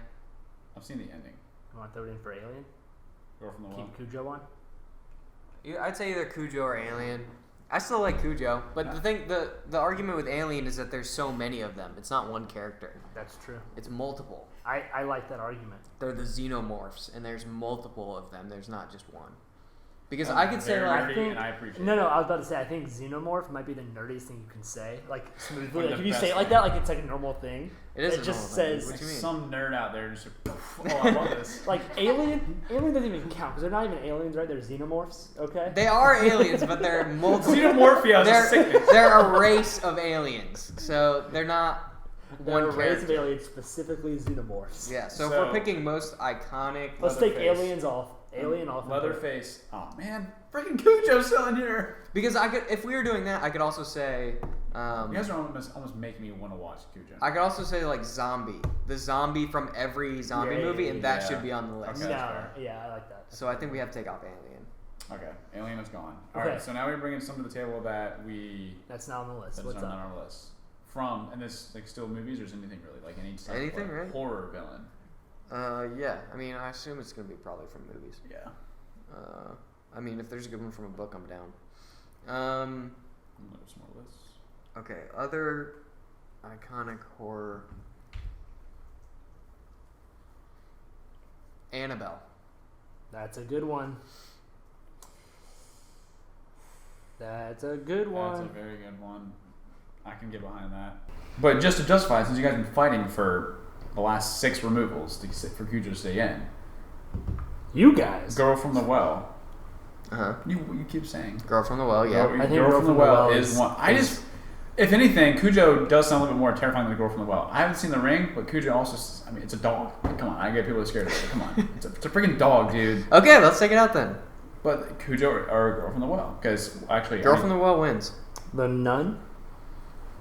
I've seen the ending. You want to throw it in for Alien? Girl from the Well. Keep Cujo on? I'd say either Cujo or Alien. I still like Cujo, but the argument with Alien is that there's so many of them. It's not one character. That's true. It's multiple. I like that argument. They're the xenomorphs, and there's multiple of them. There's not just one. Because I could say Very like nerdy, and I appreciate No, it. I was about to say, I think xenomorph might be the nerdiest thing you can say. Like, smoothly. Like Like, the if you say it best like that, like it's like a normal thing. it is. It a just normal thing. says- What do you mean? Some nerd out there just oh, I love this. Like, Alien doesn't even count, because they're not even aliens, right? They're xenomorphs, okay? They are aliens, but they're multiple. Xenomorphia is a They're, sickness. they're a race of aliens, so they're not They're one a race of character. aliens, specifically xenomorphs. Yeah. So if So- we're picking most iconic, Let's take Leatherface. aliens off. Alien off. Leatherface. Oh man, freaking Cujo's still in here. because I could, if we were doing that, I could also say. You guys are almost making me want to watch Cujo. I could also say like zombie, the zombie from every zombie movie, and that yeah. should be on the list. Okay. No, that's fair. yeah, I like that. So I think we have to take off Alien. Okay, Alien is gone. Okay. Alright, so now we're bringing some to the table that That's not on the list. that's What's not on up? our list. From, and this like still movies or is anything really? Like any type Anything, of, like, right? horror villain. Yeah. I mean, I assume it's gonna be probably from movies. Yeah. I mean, if there's a good one from a book, I'm down. There's more lists. Okay, other iconic horror. Annabelle. That's a good one. That's a good one. That's a very good one. I can get behind that. But just to justify it, since you guys have been fighting for the last 6 removals for Cujo to stay in, You guys. Girl from the Well. Uh-huh. You keep saying. Girl from the Well, yeah. Girl from the Well is one. If anything, Cujo does sound a little bit more terrifying than the Girl from the Well. I haven't seen The Ring, but Cujo also, I mean, it's a dog. Like, come on, I get people scared of it. Come on. It's a freaking dog, dude. Okay, let's take it out then. But Cujo or Girl from the Well. Because actually. Girl from the Well wins. The Nun.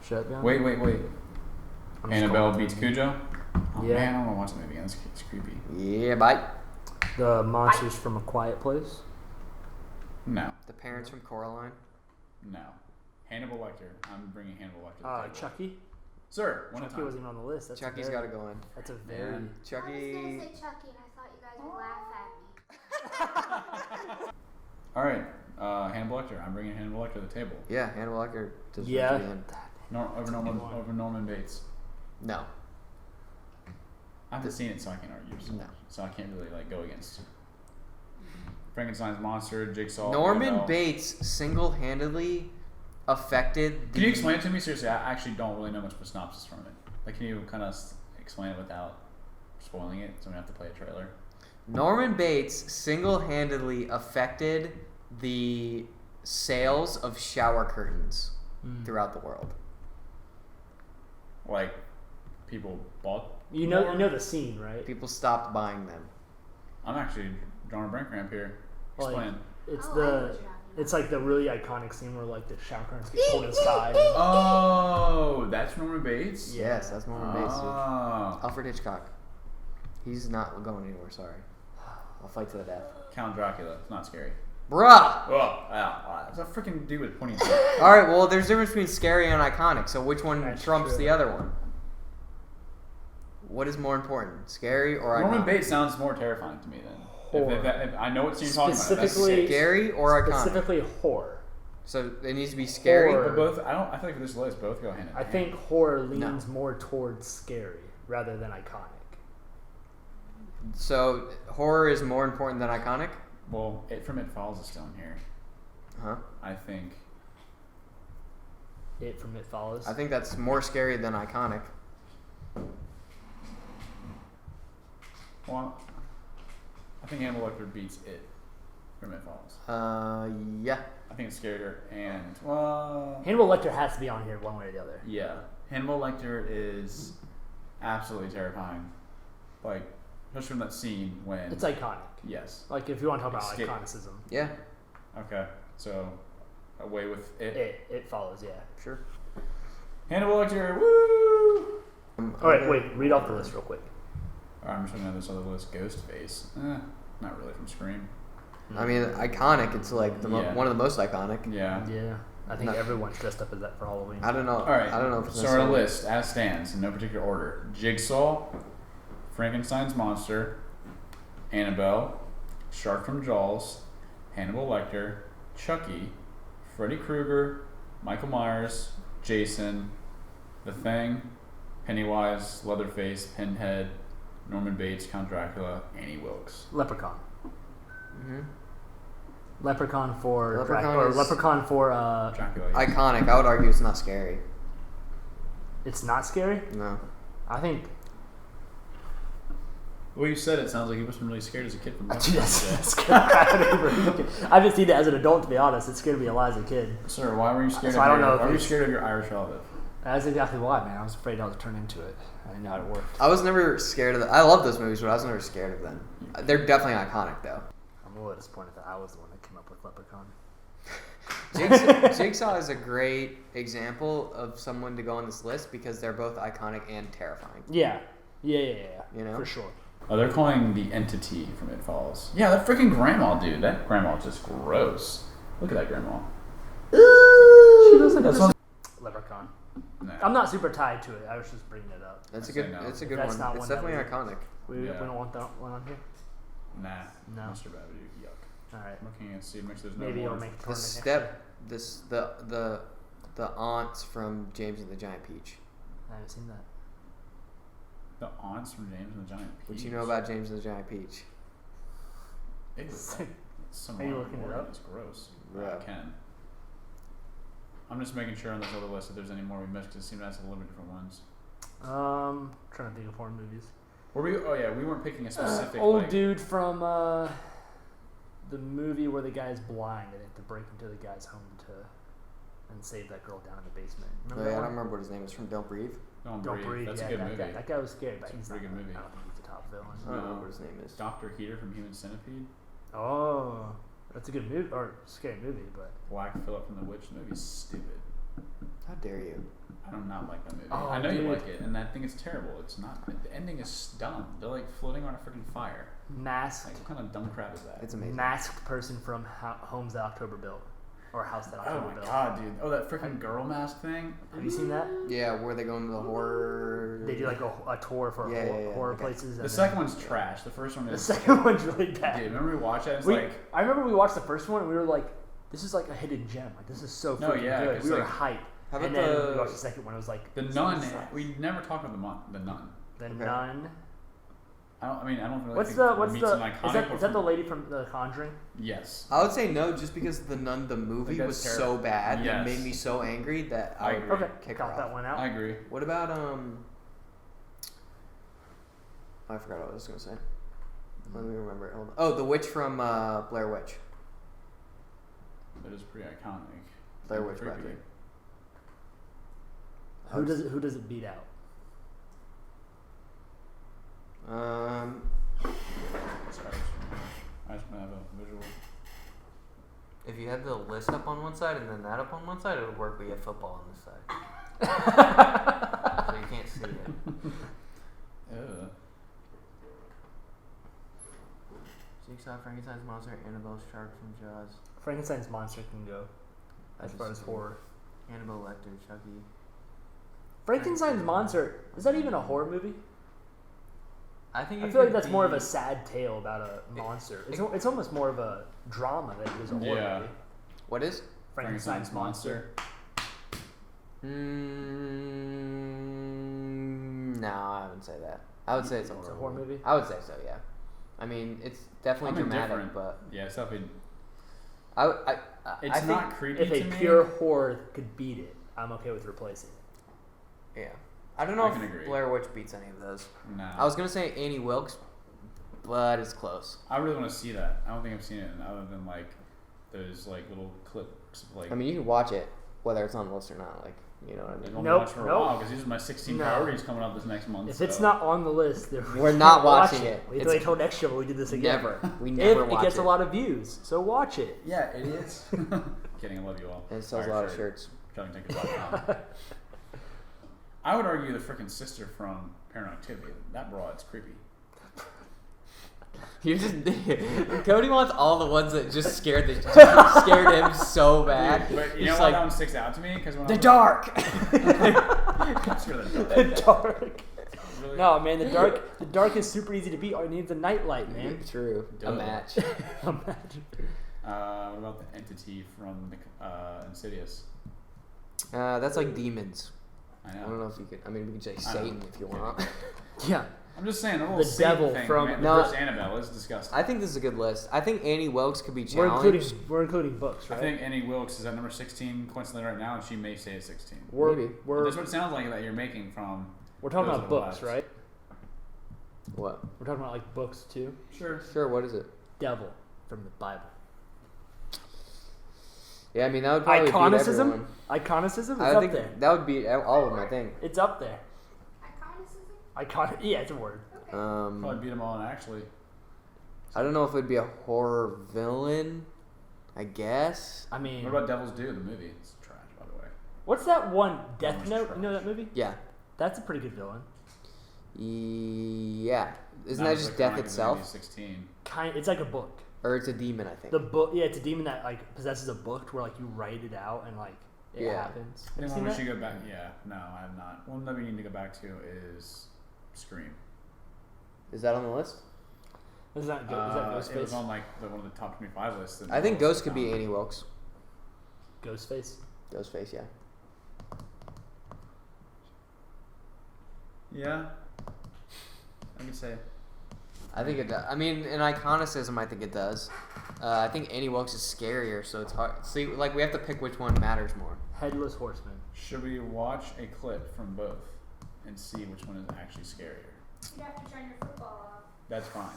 Shut down. Wait. I'm just Annabelle going- beats Cujo? Oh, Yeah. man, I don't want to watch the movie again. It's creepy. Yeah, bye. The Monsters from a Quiet Place. No. The parents from Coraline. No. Hannibal Lecter. I'm bringing Hannibal Lecter to the table. Chucky. Sir, one at a Chucky time. wasn't even on the list. That's Chucky's got got to go in. That's a very. Yeah. I was Chucky. gonna say Chucky, and I thought you guys would laugh at me. All right. Hannibal Lecter. I'm bringing Hannibal Lecter to the table. Yeah, Hannibal Lecter deserves Yeah. to be in. Over Norman Bates. No. I haven't seen it, so I can't argue. No. So I can't really go against Frankenstein's monster, Jigsaw. Norman Annabelle. Bates single-handedly affected the... Can you explain it to me? Seriously, I actually don't really know much of a synopsis from it. Like, can you kind of explain it without spoiling it, so we don't have to play a trailer? Norman Bates single-handedly affected the sales of shower curtains throughout the world. Like, people bought. You know the scene, right? People stopped buying them. I'm actually drawing a brain cramp here. Like, Explain. It's Oh, I know the. what you're talking It's like the really iconic scene where like the shower curtains get pulled aside. Oh, that's Norman Bates? Yes, that's Norman Bates. Dude. Oh. Alfred Hitchcock. He's not going anywhere, sorry. I'll fight to the death. Count Dracula. It's not scary. Bruh! Oh, wow. It's a freaking dude with pointy teeth. Alright, well, there's a difference between scary and iconic, so which one That's trumps true. the other one? What is more important, scary or iconic? Norman Bates sounds more terrifying to me then. If I know what scene you're talking about. That's Specifically- Scary or iconic? Specifically horror. So it needs to be scary. Horror. But both, I feel like for this list, both go hand in I hand. think horror leans more towards scary rather than iconic. So horror is more important than iconic? Well, It Follows is still in here. Huh? I think. It Follows. I think that's more scary than iconic. Well, I think Hannibal Lecter beats It Follows. Yeah. I think it's scarier, and well, Hannibal Lecter has to be on here one way or the other. yeah, Hannibal Lecter is absolutely terrifying. Like, especially from that scene when It's iconic. yes, Like if you want to talk about Escape. iconicism, Yeah. okay, so away with it. it follows. Yeah. Sure. Hannibal Lecter, woo! All right, wait. Read off the list real quick. Alright, I'm just looking at this other list. Ghostface, not really from Scream. I mean, iconic. It's like Yeah. one of the most iconic. Yeah. Yeah, I think No. everyone's dressed up as that for Halloween. I don't know. All right. I don't know if it's So our necessarily- list as stands in no particular order: Jigsaw, Frankenstein's monster, Annabelle, Shark from Jaws, Hannibal Lecter, Chucky, Freddy Krueger, Michael Myers, Jason, The Thing, Pennywise, Leatherface, Pinhead, Norman Bates, Count Dracula, Annie Wilkes. Leprechaun. Mhm. Leprechaun for Leprechaun or is- Leprechaun for Dracula. Yeah. Iconic. I would argue it's not scary. it's not scary. No. I think Well, you said it sounds like you must have been really scared as a kid from Dude, Leprechaun. that's scared the crap out of me. I haven't seen it as an adult, to be honest. It scared me a lot as a kid. Sir, why were you scared? So of I don't your, know if Why were you it's- scared of your Irish olive? That's exactly why, man. I was afraid I would turn into it. I didn't know how it worked. I was never scared of them. I love those movies, but I was never scared of them. They're definitely iconic, though. I'm a little disappointed that I was the one that came up with Leprechaun. Jigsaw is a great example of someone to go on this list because they're both iconic and terrifying. Yeah. Yeah. You know? For sure. Oh, they're calling the entity from It Follows. Yeah, that freaking grandma, dude. That grandma's just gross. Look at that grandma. She looks like That's a Leprechaun. Nah. I'm not super tied to it. I was just bringing it up. That's a I say good. no. It's a If good that's one. not It's one that definitely we- iconic. We Yeah. don't want that one on here? Nah. No. Mr. Babadook, yuck. All right. I'm looking at see, make sure there's no Maybe more. I'll make it The tournament next year. step. This the aunts from James and the Giant Peach. I haven't seen that. The aunts from James and the Giant Peach. What you know about James and the Giant Peach? Ew, some Are you looking it up? It's gross. Yeah. I can. I'm just making sure on this other list if there's any more we missed because it seems to have a little bit different ones. Trying to think of horror movies. Were we? Oh yeah, we weren't picking a specific. Old like, dude from the movie where the guy's blind and they have to break into the guy's home and save that girl down in the basement. Oh, Remember yeah, I that don't one? remember what his name is. From Don't Breathe. Don't Don't breathe. That's yeah, a good that movie. Guy, that guy was scary, but It's a he's pretty not. good movie. I don't think he's the top villain. I don't No. know what his name is. Dr. Heater from Human Centipede. Oh, that's a good movie or scary movie, but Black Phillip from The Witch. The movie's stupid. How dare you? I do not like that movie. Oh, I know you dude. like it, and I think it's terrible. It's not. The ending is dumb. They're like floating on a freaking fire. masked Like, what kind of dumb crap is that? It's amazing. masked person from Homes That October Built or House That Oh October my Built. god, dude! Oh, that freaking girl mask thing. Have you seen that? Yeah, where they go into the horror. They do like a tour for Yeah, yeah, horror okay. places. The and second then- one's trash. The first one The is. second one's really bad. Dude, remember we watched that? It's We, like. I remember we watched the first one and we were like, "This is like a hidden gem. Like this is so No, freaking yeah, good." 'cause, We were like, hyped. How about And then the- we watched the second one. It was like The this Nun. sucks. We never talked about the Nun. The Okay. Nun. I don't really. What's think the it what's meets the an iconic is that one is that the from- lady from The Conjuring? Yes. I would say no, just because the Nun, the movie, Like, was that's so bad that Yes. it made me so angry that I I would agree. Okay, kick her got that off. one out. I agree. What about I forgot what I was gonna say. Let me remember it. Hold on. Oh, the witch from Blair Witch. That is pretty iconic. Blair And Witch creepy. Project. Who does it beat out? Sorry, I just want to have a visual. If you had the list up on one side and then that up on one side, it would work. We have football on this side, so you can't see it. Ew. Jigsaw, Frankenstein's monster, Annabelle, Shark from Jaws, Frankenstein's monster can go as far as horror. Hannibal Lecter, Chucky. Frankenstein's monster is that even a horror movie? I think I feel like that's more of a sad tale about a monster. It's almost more of a drama than it is a horror Yeah. movie. What is? Frankenstein's monster. No. No, I wouldn't say that. I would say it's a horror movie. I would say so. Yeah. I mean, it's definitely I'm dramatic, indifferent. but Yeah, it's definitely. I It's think, not creepy If to a me. pure horror could beat it, I'm okay with replacing it. Yeah. I don't know I can if agree. Blair Witch beats any of those. No. I was gonna say Annie Wilkes, but it's close. I really want to see that. I don't think I've seen it other than like those like little clips of, like. I mean, you can watch it whether it's on the list or not. Like, you know what I mean? I'm Nope, watch for a nope. while because these are my 16 No. priorities coming up this next month. If so. it's not on the list, then We're not watch watching it. We It's- wait till next year when we do this again. Never. We If never it watch gets it. a lot of views, so watch it. Yeah, it is. Kidding, I love you all. And it sells a Fire lot of shirt. shirts. JohnnyTickets.com. I would argue the freaking sister from Paranormal Activity. That broad's creepy. You just Cody wants all the ones that just scared him so bad. Dude, but you It's know why like, that one sticks out to me? Because when the I was dark. I'm sure the The dark. dark. Really? No, man, the dark is super easy to beat. All you need is a nightlight, man. True. Duh. A match. Imagine. What about the entity from the, Insidious? That's like demons. I I know. don't know if you could. I mean, we could say I know. Satan if you want. Yeah. I'm just saying, the little The Satan devil thing, from- man, the No. first Annabelle is disgusting. I think this is a good list. I think Annie Wilkes could be We're challenged. including books, I right? think Annie Wilkes is at number 16 coincidentally right now, and she may say it's 16. Maybe. We're That's what it sounds like that you're making from. we're talking those about little books, vibes. right? What? We're talking about like books too. Sure. Sure. What is it? Devil from the Bible. Yeah, I mean that would probably beat Iconicism. everyone. Iconicism is I up think there. that would be all of them. I think. It's up there. Iconicism? Yeah, it's a word. Okay. Probably beat them all in actually. I don't know if it'd be a horror villain. I guess. I mean, What about Devil's Due, the movie? It's trash, by the way. what's that one? Death Almost Note. trash. You know that movie? Yeah. That's a pretty good villain. Yeah. Isn't Not that as just iconic death as itself? maybe 16. It's like a book. Or it's a demon, I think. The book, yeah, it's a demon that like possesses a book where like you write it out and like it Yeah. happens. I Have you think seen one we that? should go back. Yeah, no, I have not. One that we need to go back to is Scream. Is that on the list? Is that good? Is that It was Ghostface? on like one of the top 25 lists. I think Ghost could be Annie Wilkes. Ghostface. Ghostface, yeah. Yeah, I could say. I think it does. I mean, in iconicism, I think it does. I think Annie Wilkes is scarier, so it's hard. See, like we have to pick which one matters more. Headless Horseman. Should we watch a clip from both and see which one is actually scarier? You have to turn your football off. That's fine.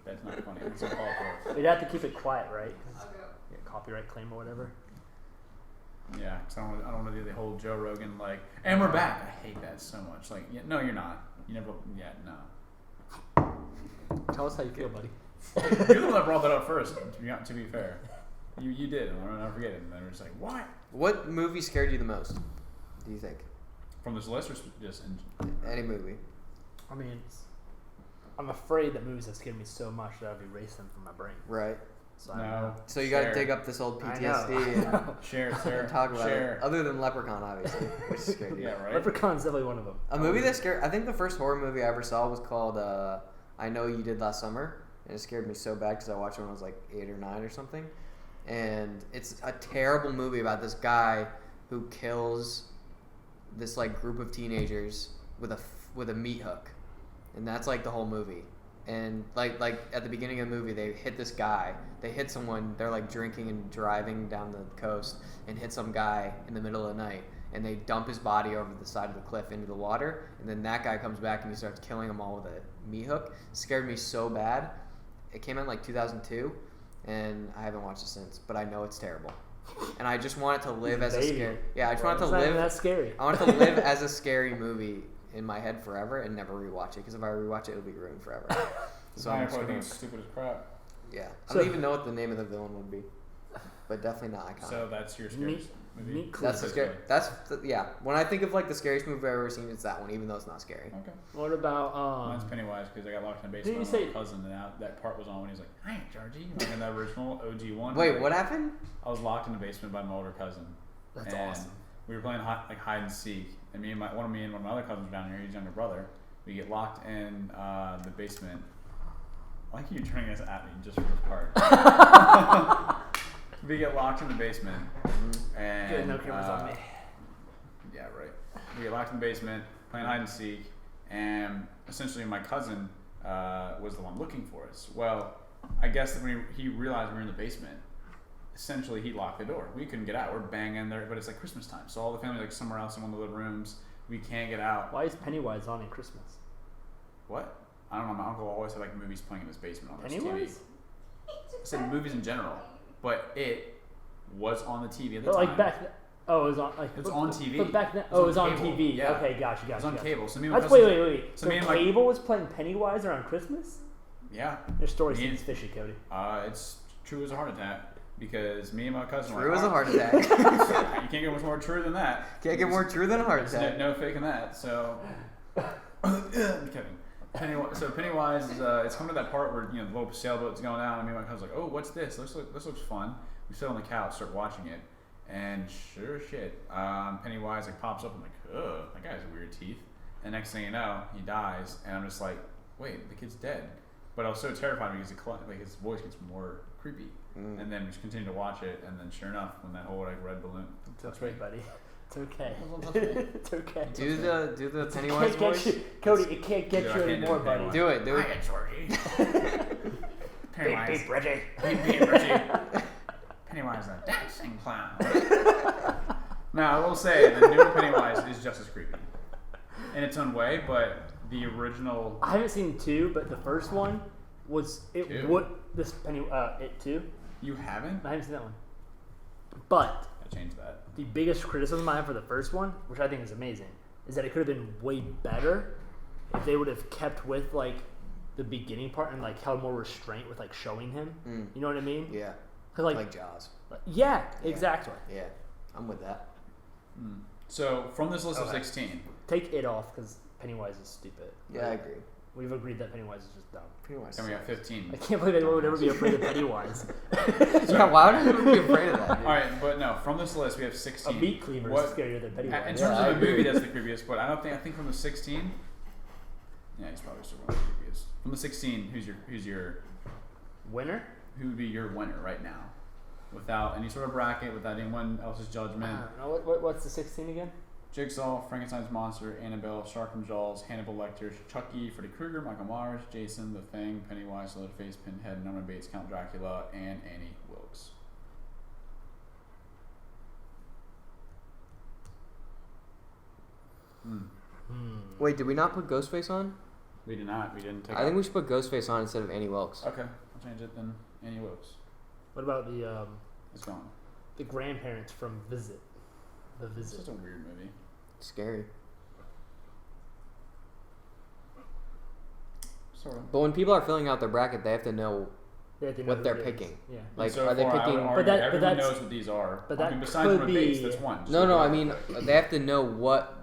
That's not funny. It's a call for it. We'd have to keep it quiet, right? 'Cause, I'll go. yeah, copyright claim or whatever. Yeah, because I don't want to do the whole Joe Rogan like, and we're back. I hate that so much. Like, yeah, no, you're not. You never. Yeah, no. Tell us how you feel, buddy. You're the one that brought that up first. To be fair, you did. I'll never forget it. And then we're just like, what? What movie scared you the most? Do you think? From this list or just in? Any movie? I mean, I'm afraid that movies have scared me so much that I've erased them from my brain. Right. So I don't know. No. So you got to Share. dig up this old I PTSD know. Share, and, Sarah. and talk about Share. it. Other than Leprechaun, obviously, which scared you. Yeah, right. Leprechaun's definitely one of them. A movie that scared. I think the first horror movie I ever saw was called "I Know You Did Last Summer," and it scared me so bad because I watched it when I was like 8 or 9 or something. And it's a terrible movie about this guy who kills this like group of teenagers with a meat hook, and that's like the whole movie. And like at the beginning of the movie, they hit this guy. They hit someone. They're like drinking and driving down the coast and hit some guy in the middle of the night. And they dump his body over the side of the cliff into the water. And then that guy comes back and he starts killing them all with a meat hook. It scared me so bad. It came out in like 2002, and I haven't watched it since. But I know it's terrible. And I just want it to live as a Baby. scary. Yeah, I just want it to It's not even live. that scary. I want it to live as a scary movie in my head forever and never rewatch it, because if I rewatch it, it'll be ruined forever. So I I'm just probably gonna, think it's stupid as crap. yeah. I So- don't even know what the name of the villain would be, but definitely not iconic. So that's your scariest movie. Meat That's the Basically. scary. That's yeah. When I think of like the scariest movie I've ever seen, it's that one, even though it's not scary. Okay. What about Mine's Pennywise because I got locked in the Didn't basement you with my say- cousin, and that part was on when he was like, "Hi, Georgie," like in the original OG one. Wait, like, what happened? I was locked in the basement by my older cousin. That's and awesome. We were playing hide and seek, and one of my other cousins were down here. His younger brother. We get locked in the basement. I like you turning this at me just for this part. We get locked in the basement, and Good, no cameras on me. yeah, right. We get locked in the basement. playing hide and seek, and essentially my cousin was the one looking for us. Well, I guess that when he realized we were in the basement, essentially he locked the door. We couldn't get out. We're banging there, but it's like Christmas time, so all the family like somewhere else in one of the little rooms. We can't get out. Why is Pennywise on in Christmas? What? I don't know. My uncle always had like movies playing in his basement on his Pennywise? TV. I said movies in general, but it was on the TV at the But time. like back then. Oh, it was on like. It was on TV. But back then, It was on on cable. TV. Yeah. Okay, gotcha. It was on cable. So me and my That's cousin, wait. So So me and my- cable was playing Pennywise around Christmas. Yeah. Your story Me and- seems fishy, Cody. It's true as a heart attack because me and my cousin. True were as like, a heart attack. You can't get much more true than that. Can't get more true than a heart There's attack. no faking that. So, I'm kidding. Pennywise is it's coming to that part where the little sailboat's going out, and me and my cousin's like, "Oh, what's this? This looks fun." We sit on the couch, start watching it, and sure as shit, Pennywise like pops up. I'm like, "Ugh, that guy has weird teeth." And next thing you know, he dies, and I'm just like, "Wait, the kid's dead." But I was so terrified because his voice gets more creepy. And then we just continued to watch it, and then sure enough, when that whole like red balloon, It's okay, buddy. It's okay. Don't touch me. It's okay. Do the It Pennywise can't get voice. you, Cody. It can't get Dude, I you can't do anymore, the buddy. Pennywise. Do it. Do it. Hiya, Georgie. Beep, Pennywise. beep, Reggie. Beep, beep, Richie. Pennywise, a dancing clown. Now, I will say the newer Pennywise is just as creepy in its own way, but the original. I haven't seen 2, but the first one was it. Two? What this Penny? It 2. You haven't? I haven't seen that one. But I changed that. the biggest criticism I have for the first one, which I think is amazing, is that it could have been way better if they would have kept with like the beginning part and like held more restraint with like showing him. You know what I mean? Yeah. 'Cause, Like Jaws. yeah, exactly. Yeah. I'm with that. So, from this list of Okay. 16, Take it off because Pennywise is stupid. Yeah, I agree. We've agreed that Pennywise is just dumb. Pennywise. then we got 15. I can't believe anyone would ever be afraid of Pennywise. Yeah, why would anyone be afraid of that? Dude? Alright, but no, from this list we have A 16. meat cleaver What- is scarier than Pennywise. In Yeah, terms I of a movie, agree. that's the creepiest, but I think from the 16, yeah, he's probably still one of the creepiest. From the 16, Winner? who would be your winner right now? Without any sort of bracket, without anyone else's I judgment. don't know. What's the 16 again? Jigsaw, Frankenstein's monster, Annabelle, Shark from Jaws, Hannibal Lecter, Chucky, Freddy Krueger, Michael Myers, Jason, The Thing, Pennywise, Leatherface, Pinhead, Norman Bates, Count Dracula, and Annie Wilkes. Wait, did we not put Ghostface on? We did not. We didn't take. I think we should put Ghostface on instead of Annie Wilkes. Okay, I'll change it then. Annie Wilkes. What about the It's gone. grandparents from Visit? The It's Visit. just a weird movie. Scary. Sort of. But when people are filling out their bracket, they have to know They have to know what who they're it is. picking. Yeah. Like, So are they far, I would picking? argue But that- but everyone that's- knows what these are. but I that mean, besides could Norman Bates, be- that's one. No, I mean they have to know what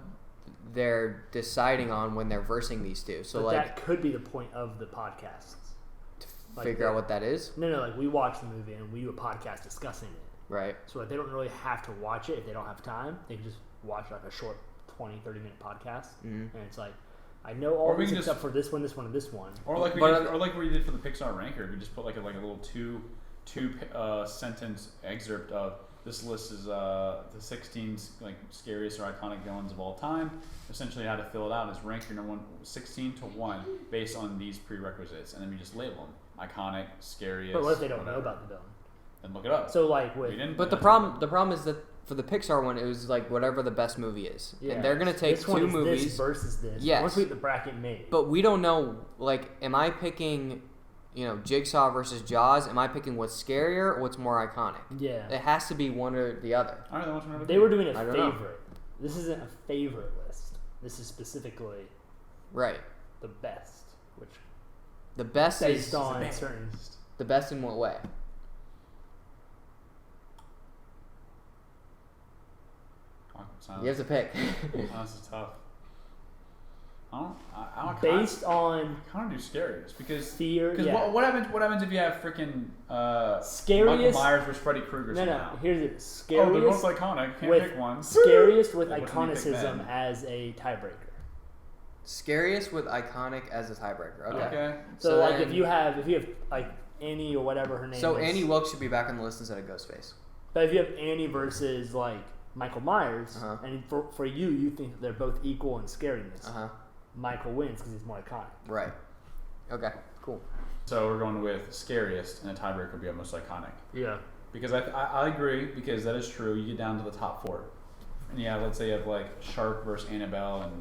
they're deciding on when they're versing these two. So But like that could be the point of the podcasts. Like figure out what that is, No, like we watch the movie and we do a podcast discussing it. right? So like, they don't really have to watch it if they don't have time. They can just watch like a short 20, 30-minute podcast. Mhm. And it's like, I know all Or we these can except just- for this one, this one, and this one. Or like we But- did, or like we did for the Pixar ranker, we just put like a little two sentence excerpt of this list is the 16 like scariest or iconic villains of all time. Essentially, how to fill it out is rank your number 16 to 1 based on these prerequisites, and then we just label them iconic, scariest. But what if they don't know whatever. about the villain? Then look it up. So like we with didn't. But the problem is that for the Pixar one, it was like whatever the best movie is, and they're gonna take this one two is movies. this versus this. Yes. Once we get the bracket made. But we don't know, like, am I picking, Jigsaw versus Jaws? Am I picking what's scarier or what's more iconic? Yeah. It has to be one or the other. All right, then what's number They two? were doing a I don't know. favorite. This isn't a favorite list. This is specifically Right. the best, which The best based is on certain. the best in what way? You have to pick. Oh, this is tough. I Based on kind of do scariest because fear. Because Yeah. what happens if you have freaking Michael Scariest. Myers versus Freddy Krueger No, somehow? no. Here's it. Oh, they're both Scariest iconic. Can't with pick one. scariest with Like, what do you pick iconicism then? as a tiebreaker. Scariest with iconic as a tiebreaker. Okay. Okay. So, like then- if you have like Annie or whatever her name So is. Annie Wilkes should be back on the list instead of Ghostface. But if you have Annie versus like Michael Myers, Uh-huh. and for you think that they're both equal in scariness. Uh-huh. Michael wins because he's more iconic. Right. Okay, cool. So we're going with scariest, and the tiebreaker would be most iconic. Yeah. Because I agree, because that is true. You get down to the top 4. And yeah, let's say you have like Shark versus Annabelle,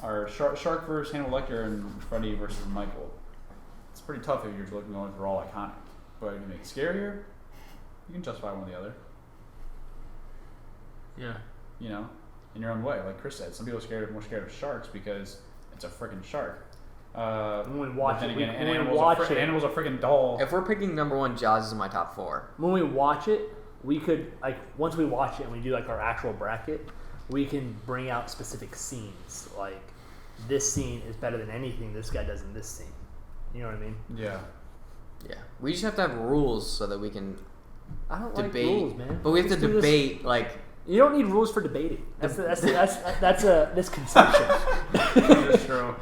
or Shark versus Hannibal Lecter, and Freddy versus Michael. It's pretty tough if you're looking going for all iconic. But if you make it scarier, you can justify one or the other. Yeah. You know, in your own way. Like Chris said, some people are more scared of sharks because it's a freaking shark. When we watch but then it, again, when we watch it, Animal's a freaking doll. If we're picking number 1, Jaws is in my top 4. when we watch it, we could like once we watch it and we do like our actual bracket, we can bring out specific scenes. Like this scene is better than anything this guy does in this scene. You know what I mean? Yeah. Yeah. We just have to have rules so that we can I don't debate. like rules, man. But we have Let's to do this. debate like. You don't need rules for debating. That's a misconception. That's true.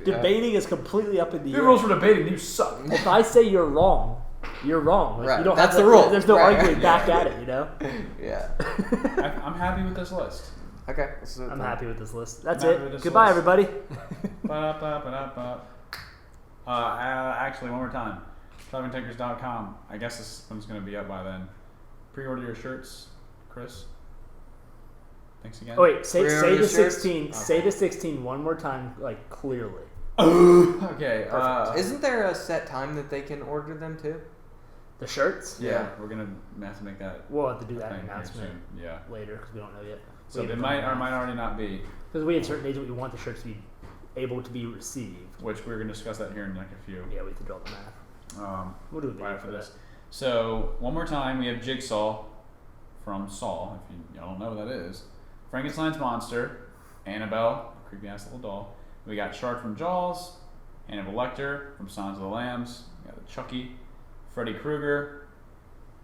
Debating is completely up in the The air. rules for debating, you suck. If I say you're wrong, you're wrong. Like, Right. You don't That's have the rule. There's no Right. arguing back at it. You know. Yeah. I'm happy with this list. Okay. I'm happy with this list. That's I'm happy with it. this Goodbye, list. everybody. Ba-da-ba-ba-da-ba. Actually, one more time. Travelingtakers.com. I guess this one's going to be up by then. Pre-order your shirts, Chris. Thanks again. Oh wait, say Pre-order the shirts? 16. Okay. Say the 16 one more time, like clearly. Okay. Isn't there a set time that they can order them too? The shirts. Yeah, we're going to have to make that We'll have to do a that thing here announcement soon. Yeah. later because we don't know yet. So they might or might already not be, Because we had certain days that we want the shirts to be able to be received. which we're going to discuss that here in like a few. Yeah, we have to draw the math. We'll do a video Right after for this. this. So one more time, we have Jigsaw from Saw. If y'all don't know who that is, Frankenstein's monster, Annabelle, creepy ass little doll. We got Shark from Jaws, Hannibal Lecter from Silence of the Lambs. We got the Chucky, Freddy Krueger,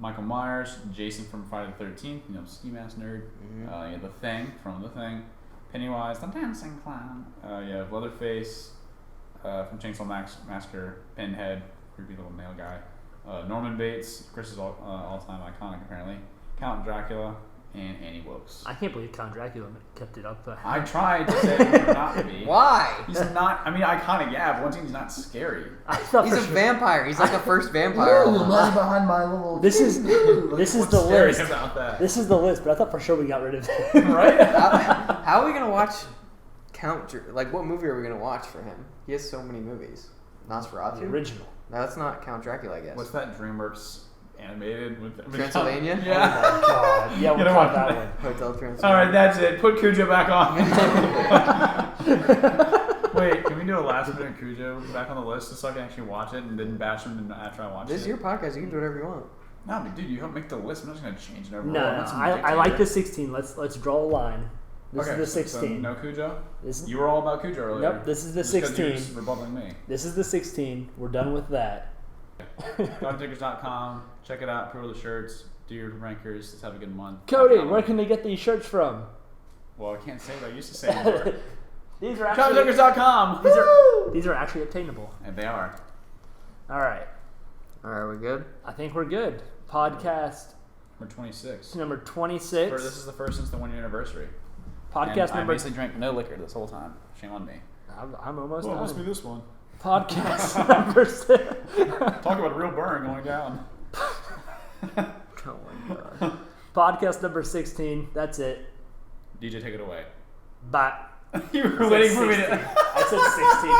Michael Myers, Jason from Friday the 13th. You know, ski mask nerd. Mm-hmm. You have the Thing from The Thing, Pennywise, the dancing clown. You have Leatherface from Chainsaw Massacre, Pinhead, creepy little male guy. Norman Bates, Chris's all-time iconic apparently. Count Dracula, and Annie Wilkes. I can't believe Count Dracula kept it up. I tried to say him not to be. Why? He's not. I mean, iconic, yeah, but one thing he's not scary. I thought He's for a sure- vampire. He's like the first vampire. almost. behind my little. This is the What's list. scary about that? This is the list, but I thought for sure we got rid of it. Right? How are we gonna watch Like, what movie are we gonna watch for him? He has so many movies. The Nosferatu. original. No, that's not Count Dracula, I guess. What's that DreamWorks animated with Transylvania? Yeah. Oh my god. Yeah, You we'll know cut what? that one. Hotel Transylvania. All right, that's it. Put Cujo back on. Wait, can we do a last minute Cujo back on the list just so I can actually watch it and then bash him after I watch This it? is your podcast. You can do whatever you want. No, but dude, you help make the list. I'm not just gonna change it over. No, I like the 16. Let's draw a line. This is the 16. So no Cujo. This, You were all about Cujo earlier. Nope, this is the Just 'cause 16. You're just rebuttaling me. This is the 16. We're done with that. Dogtickers.com. Check it out. Pre-order the shirts. Do your rankers. Let's have a good month. Cody, where can they get these shirts from? Well, I can't say what I used to say anymore. These are actually Dogtickers.com. these are actually obtainable. And they are. All right, All right, we good? I think we're good. Podcast Number 26. number 26. This is the first since the 1 year anniversary. Podcast and number. I basically drank no liquor this whole time. Shame on me. I'm almost Well, it done. must be this one. Podcast number 6. Talk about a real burn going down. Oh my god. Podcast number 16. That's it. DJ, take it away. Bye. You were waiting for me to. I said 16.